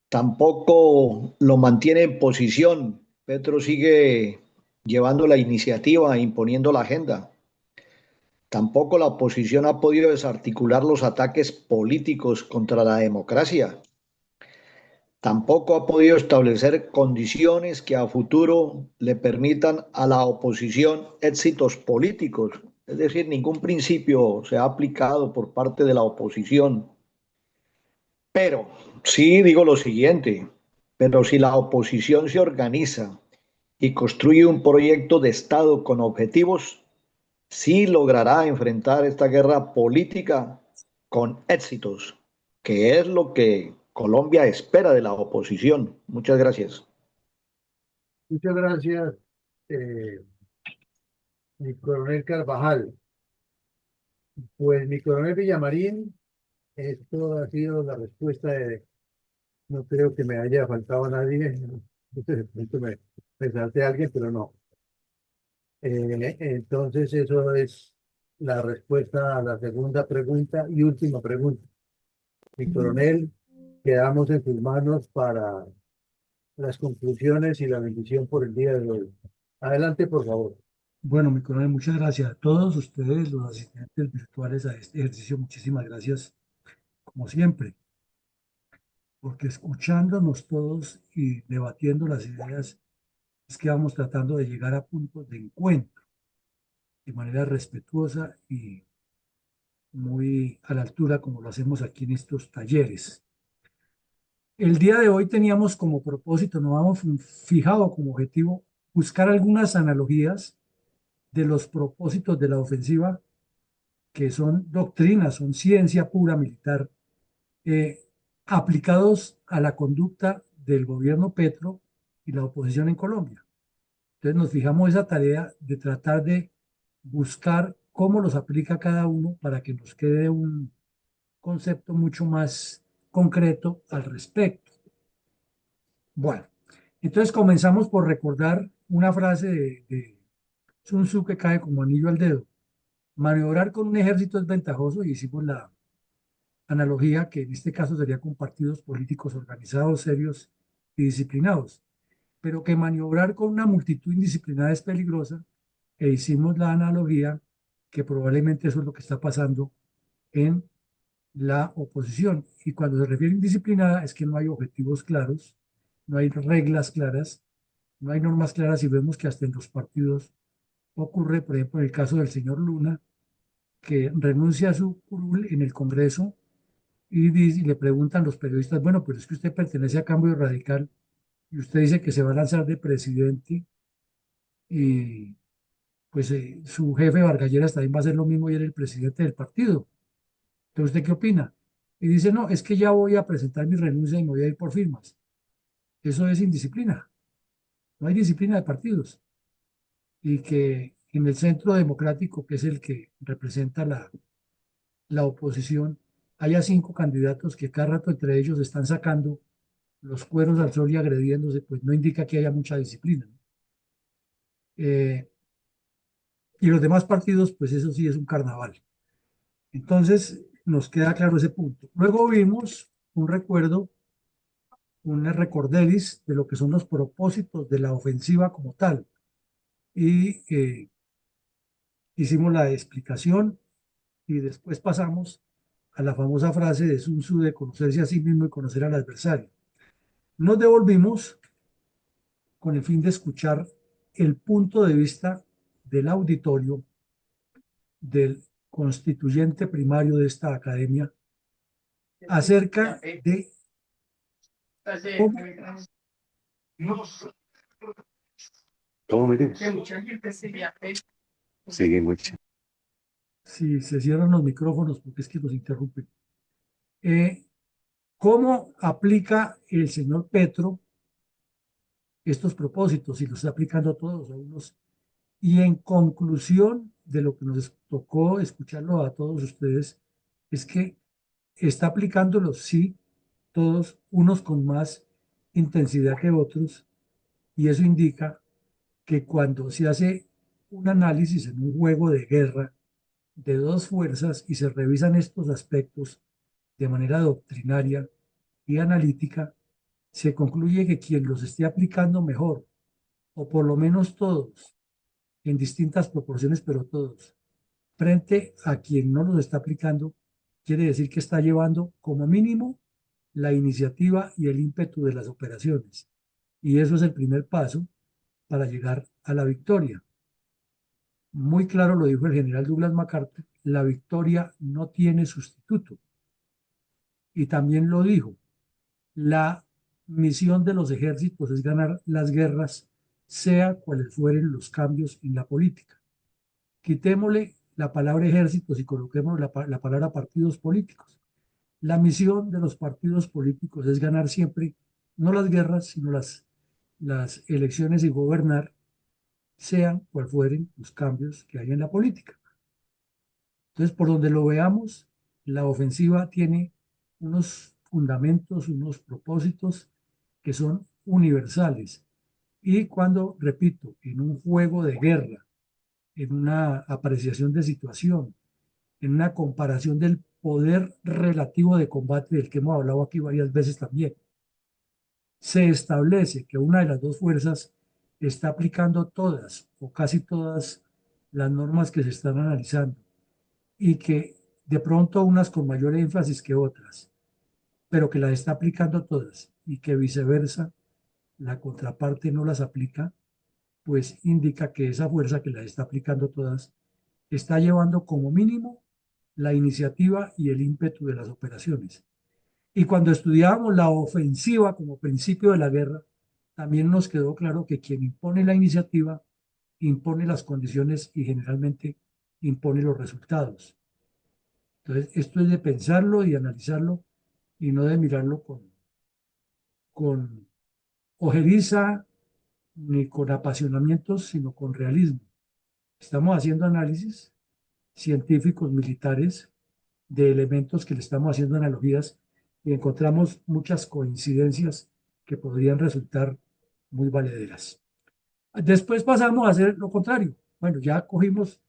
Tampoco lo mantiene en posición. Petro sigue llevando la iniciativa, imponiendo la agenda. Tampoco la oposición ha podido desarticular los ataques políticos contra la democracia. Tampoco ha podido establecer condiciones que a futuro le permitan a la oposición éxitos políticos. Es decir, ningún principio se ha aplicado por parte de la oposición. Pero sí digo lo siguiente: pero si la oposición se organiza y construye un proyecto de Estado con objetivos, sí logrará enfrentar esta guerra política con éxitos, que es lo que Colombia espera de la oposición. Muchas gracias. Muchas gracias, mi coronel Carvajal. Pues mi coronel Villamarín, esto ha sido la respuesta de... No creo que me haya faltado nadie. De pronto me salté a alguien, pero no. Entonces, eso es la respuesta a la segunda pregunta y última pregunta. Mi coronel, quedamos en tus manos para las conclusiones y la bendición por el día de hoy. Adelante, por favor. Bueno, mi coronel, muchas gracias a todos ustedes, los asistentes virtuales a este ejercicio. Muchísimas gracias, como siempre, porque escuchándonos todos y debatiendo las ideas, es que vamos tratando de llegar a puntos de encuentro de manera respetuosa y muy a la altura, como lo hacemos aquí en estos talleres. El día de hoy teníamos como propósito, nos hemos fijado como objetivo buscar algunas analogías de los propósitos de la ofensiva, que son doctrinas, son ciencia pura militar, eh, aplicados a la conducta del gobierno Petro y la oposición en Colombia. Entonces nos fijamos esa tarea de tratar de buscar cómo los aplica cada uno para que nos quede un concepto mucho más concreto al respecto. Bueno, entonces comenzamos por recordar una frase de Sun Tzu que cae como anillo al dedo. Maniobrar con un ejército es ventajoso, y hicimos la analogía que en este caso sería con partidos políticos organizados, serios y disciplinados, pero que maniobrar con una multitud indisciplinada es peligrosa, e hicimos la analogía que probablemente eso es lo que está pasando en la oposición. Y cuando se refiere a indisciplinada es que no hay objetivos claros, no hay reglas claras, no hay normas claras, y vemos que hasta en los partidos ocurre, por ejemplo, en el caso del señor Luna, que renuncia a su curul en el Congreso y le preguntan los periodistas, bueno, pero es que usted pertenece a Cambio Radical y usted dice que se va a lanzar de presidente, y pues su jefe Vargas Lleras también va a hacer lo mismo y él es el presidente del partido. Entonces, ¿usted qué opina? Y dice, no, es que ya voy a presentar mi renuncia y me voy a ir por firmas. Eso es indisciplina. No hay disciplina de partidos. Y que en el Centro Democrático, que es el que representa la oposición, haya 5 candidatos que cada rato entre ellos están sacando los cueros al sol y agrediéndose, pues no indica que haya mucha disciplina, ¿no? Y los demás partidos, pues eso sí es un carnaval. Entonces, nos queda claro ese punto. Luego vimos un recuerdo, un recorderis de lo que son los propósitos de la ofensiva como tal. Y hicimos la explicación, y después pasamos a la famosa frase de Sun Tzu de conocerse a sí mismo y conocer al adversario. Nos devolvimos con el fin de escuchar el punto de vista del auditorio, del constituyente primario de esta academia, acerca de cómo... ¿Cómo me dices? Sí, mucho. Si se cierran los micrófonos porque es que los interrumpen. ¿Cómo aplica el señor Petro estos propósitos? Y los está aplicando a todos, a unos. Y en conclusión de lo que nos tocó escucharlo a todos ustedes, es que está aplicándolos, sí, todos, unos con más intensidad que otros, y eso indica que cuando se hace un análisis en un juego de guerra de 2 fuerzas y se revisan estos aspectos de manera doctrinaria y analítica, se concluye que quien los esté aplicando mejor, o por lo menos todos, en distintas proporciones, pero todos, frente a quien no los está aplicando, quiere decir que está llevando como mínimo la iniciativa y el ímpetu de las operaciones. Y eso es el primer paso para llegar a la victoria. Muy claro lo dijo el general Douglas MacArthur, la victoria no tiene sustituto. Y también lo dijo, la misión de los ejércitos es ganar las guerras, sea cuales fueren los cambios en la política. Quitémosle la palabra ejércitos y coloquemos la palabra partidos políticos. La misión de los partidos políticos es ganar siempre, no las guerras, sino las elecciones y gobernar, sean cual fueren los cambios que hay en la política. Entonces, por donde lo veamos, la ofensiva tiene unos fundamentos, unos propósitos que son universales. Y cuando, repito, en un juego de guerra, en una apreciación de situación, en una comparación del poder relativo de combate del que hemos hablado aquí varias veces también. Se establece que una de las dos fuerzas está aplicando todas o casi todas las normas que se están analizando y que de pronto unas con mayor énfasis que otras, pero que las está aplicando todas y que viceversa la contraparte no las aplica, pues indica que esa fuerza que las está aplicando todas está llevando como mínimo la iniciativa y el ímpetu de las operaciones. Y cuando estudiábamos la ofensiva como principio de la guerra, también nos quedó claro que quien impone la iniciativa impone las condiciones y generalmente impone los resultados. Entonces, esto es de pensarlo y analizarlo y no de mirarlo con ojeriza ni con apasionamientos, sino con realismo. Estamos haciendo análisis científicos, militares, de elementos que le estamos haciendo analogías y encontramos muchas coincidencias que podrían resultar muy valederas. Después pasamos a hacer lo contrario. Bueno, ya cogimos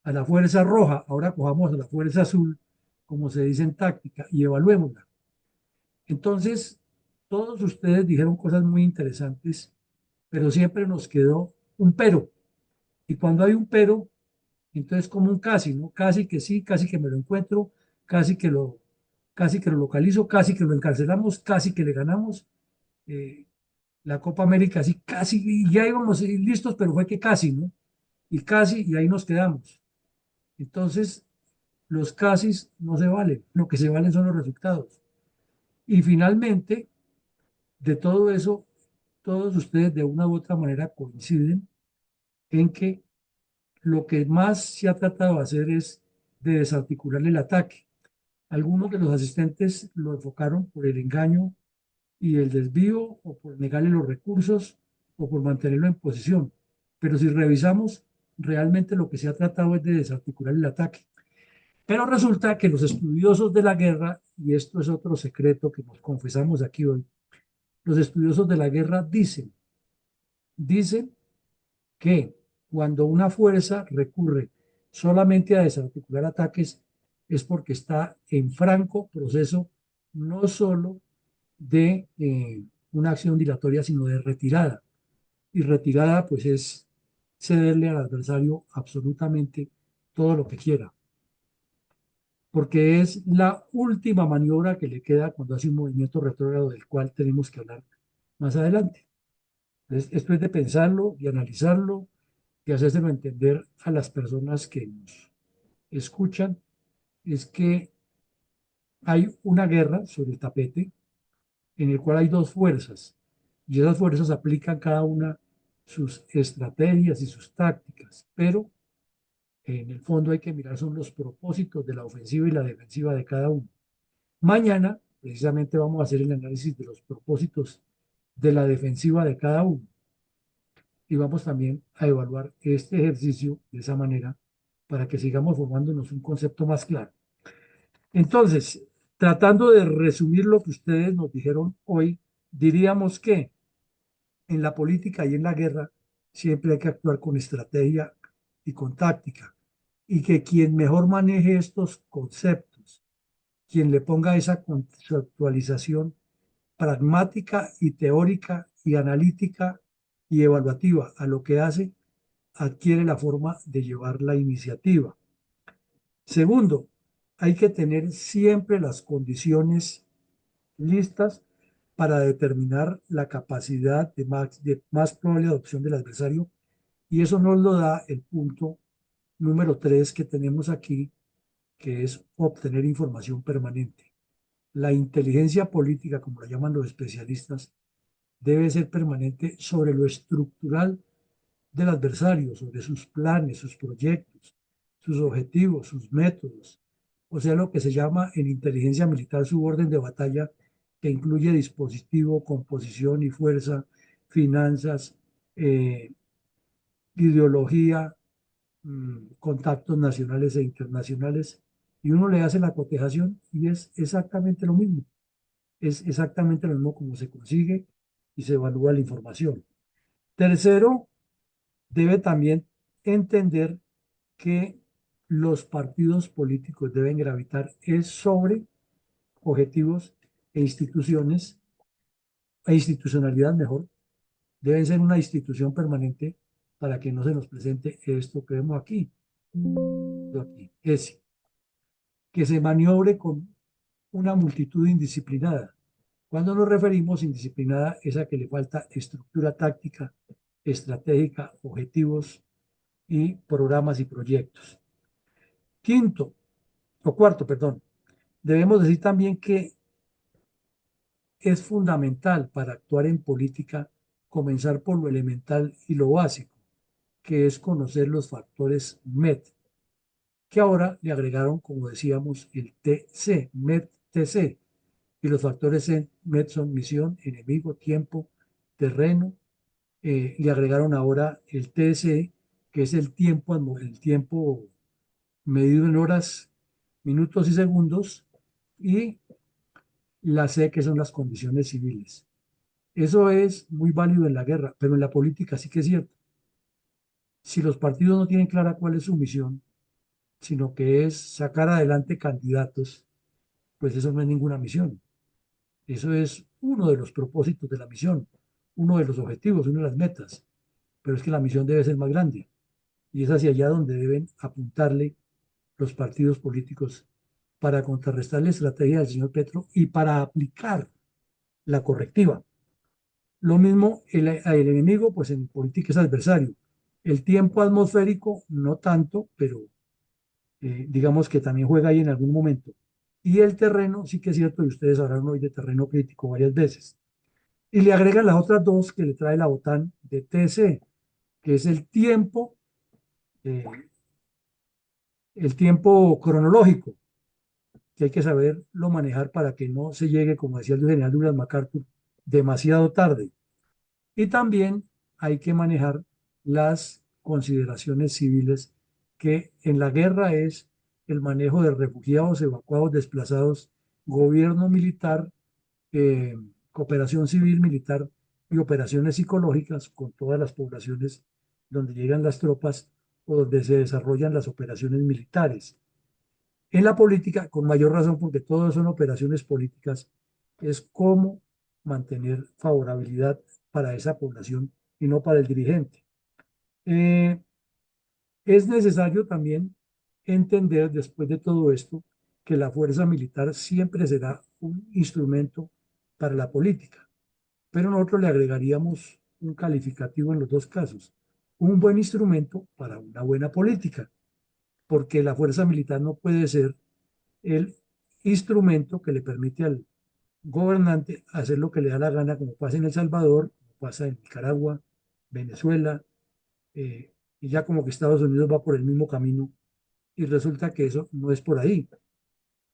a la fuerza roja, ahora cojamos a la fuerza azul, como se dice en táctica, y evaluémosla. Entonces, todos ustedes dijeron cosas muy interesantes, pero siempre nos quedó un pero. Y cuando hay un pero, entonces como un casi, ¿no? Casi que sí, casi que me lo encuentro, casi que lo localizo, casi que lo encarcelamos, casi que le ganamos. La Copa América, sí, casi, y ya íbamos listos, pero fue que casi, ¿no? Y casi, y ahí nos quedamos. Entonces, los casis no se valen, lo que se valen son los resultados. Y finalmente, de todo eso, todos ustedes de una u otra manera coinciden en que lo que más se ha tratado de hacer es de desarticular el ataque. Algunos de los asistentes lo enfocaron por el engaño y el desvío, o por negarle los recursos, o por mantenerlo en posición. Pero si revisamos, realmente lo que se ha tratado es de desarticular el ataque. Pero resulta que los estudiosos de la guerra, y esto es otro secreto que nos confesamos aquí hoy, los estudiosos de la guerra dicen que cuando una fuerza recurre solamente a desarticular ataques es porque está en franco proceso no solo de una acción dilatoria, sino de retirada. Y retirada, pues, es cederle al adversario absolutamente todo lo que quiera, porque es la última maniobra que le queda cuando hace un movimiento retrógrado del cual tenemos que hablar más adelante. Entonces, esto es de pensarlo y analizarlo y hacérselo entender a las personas que nos escuchan, es que hay una guerra sobre el tapete en el cual hay dos fuerzas y esas fuerzas aplican cada una sus estrategias y sus tácticas, pero en el fondo hay que mirar son los propósitos de la ofensiva y la defensiva de cada uno. Mañana, precisamente, vamos a hacer el análisis de los propósitos de la defensiva de cada uno y vamos también a evaluar este ejercicio de esa manera para que sigamos formándonos un concepto más claro. Entonces, tratando de resumir lo que ustedes nos dijeron hoy, diríamos que en la política y en la guerra siempre hay que actuar con estrategia y con táctica, y que quien mejor maneje estos conceptos, quien le ponga esa conceptualización pragmática y teórica y analítica y evaluativa a lo que hace, adquiere la forma de llevar la iniciativa. Segundo, hay que tener siempre las condiciones listas para determinar la capacidad de más probable adopción del adversario, y eso nos lo da el punto número 3 que tenemos aquí, que es obtener información permanente. La inteligencia política, como la llaman los especialistas, debe ser permanente sobre lo estructural del adversario, sobre sus planes, sus proyectos, sus objetivos, sus métodos, o sea, lo que se llama en inteligencia militar su orden de batalla, que incluye dispositivo, composición y fuerza, finanzas, ideología, contactos nacionales e internacionales, y uno le hace la cotejación y es exactamente lo mismo. Es exactamente lo mismo como se consigue y se evalúa la información. Tercero, debe también entender que los partidos políticos deben gravitar es sobre objetivos e instituciones, e institucionalidad mejor, deben ser una institución permanente para que no se nos presente esto que vemos aquí. Es que se maniobre con una multitud indisciplinada. Cuando nos referimos indisciplinada es a que le falta estructura táctica, estratégica, objetivos y programas y proyectos. Cuarto, debemos decir también que es fundamental para actuar en política comenzar por lo elemental y lo básico, que es conocer los factores MET, que ahora le agregaron, como decíamos, el TC, MET-TC, y los factores MET son misión, enemigo, tiempo, terreno. Le agregaron ahora el TC, que es el tiempo medido en horas, minutos y segundos, y la C, que son las condiciones civiles. Eso es muy válido en la guerra, pero en la política sí que es cierto. Si los partidos no tienen clara cuál es su misión, sino que es sacar adelante candidatos, pues eso no es ninguna misión. Eso es uno de los propósitos de la misión, uno de los objetivos, una de las metas. Pero es que la misión debe ser más grande. Y es hacia allá donde deben apuntarle los partidos políticos para contrarrestar la estrategia del señor Petro y para aplicar la correctiva. Lo mismo el enemigo, pues en política es adversario. El tiempo atmosférico, no tanto, pero digamos que también juega ahí en algún momento. Y el terreno, sí que es cierto, y ustedes hablaron hoy de terreno crítico varias veces. Y le agregan las otras dos que le trae la OTAN de TC, que es eh, el tiempo cronológico, que hay que saberlo manejar para que no se llegue, como decía el general Douglas MacArthur, demasiado tarde. Y también hay que manejar las consideraciones civiles, que en la guerra es el manejo de refugiados, evacuados, desplazados, gobierno militar, cooperación civil militar y operaciones psicológicas con todas las poblaciones donde llegan las tropas o donde se desarrollan las operaciones militares. En la política, con mayor razón, porque todas son operaciones políticas, es cómo mantener favorabilidad para esa población y no para el dirigente. Es necesario también entender, después de todo esto, que la fuerza militar siempre será un instrumento para la política, pero nosotros le agregaríamos un calificativo en los dos casos, un buen instrumento para una buena política, porque la fuerza militar no puede ser el instrumento que le permite al gobernante hacer lo que le da la gana, como pasa en El Salvador, como pasa en Nicaragua, Venezuela, y ya como que Estados Unidos va por el mismo camino, y resulta que eso no es por ahí.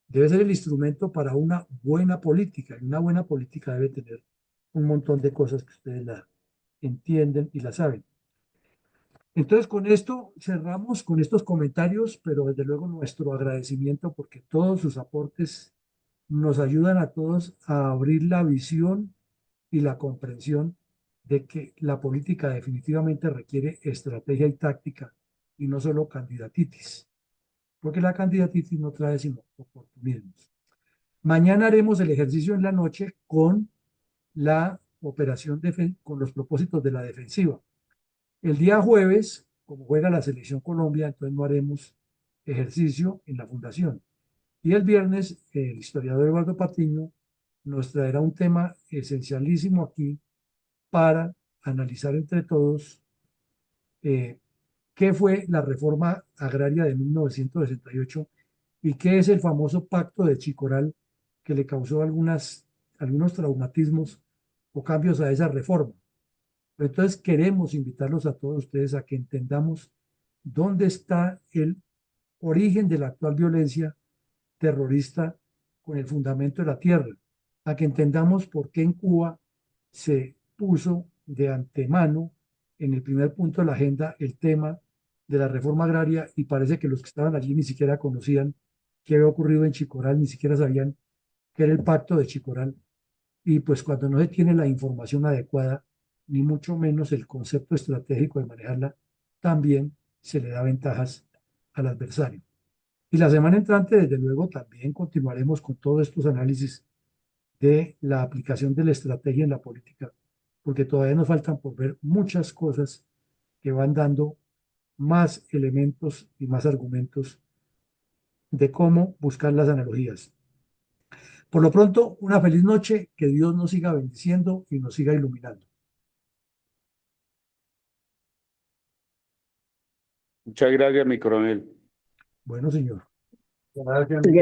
Debe ser el instrumento para una buena política, y una buena política debe tener un montón de cosas que ustedes la entienden y la saben. Entonces, con esto cerramos con estos comentarios, pero desde luego nuestro agradecimiento porque todos sus aportes nos ayudan a todos a abrir la visión y la comprensión de que la política definitivamente requiere estrategia y táctica y no solo candidatitis, porque la candidatitis no trae sino oportunismos. Mañana haremos el ejercicio en la noche con la operación, con los propósitos de la defensiva. El día jueves, como juega la Selección Colombia, entonces no haremos ejercicio en la fundación. Y el viernes, el historiador Eduardo Patiño nos traerá un tema esencialísimo aquí para analizar entre todos qué fue la reforma agraria de 1968 y qué es el famoso pacto de Chicoral que le causó algunos traumatismos o cambios a esa reforma. Entonces queremos invitarlos a todos ustedes a que entendamos dónde está el origen de la actual violencia terrorista con el fundamento de la tierra, a que entendamos por qué en Cuba se puso de antemano en el primer punto de la agenda el tema de la reforma agraria y parece que los que estaban allí ni siquiera conocían qué había ocurrido en Chicoral, ni siquiera sabían qué era el pacto de Chicoral. Y pues cuando no se tiene la información adecuada, ni mucho menos el concepto estratégico de manejarla, también se le da ventajas al adversario. Y la semana entrante, desde luego, también continuaremos con todos estos análisis de la aplicación de la estrategia en la política, porque todavía nos faltan por ver muchas cosas que van dando más elementos y más argumentos de cómo buscar las analogías. Por lo pronto, una feliz noche, que Dios nos siga bendiciendo y nos siga iluminando. Muchas gracias, mi coronel. Bueno, señor. Gracias.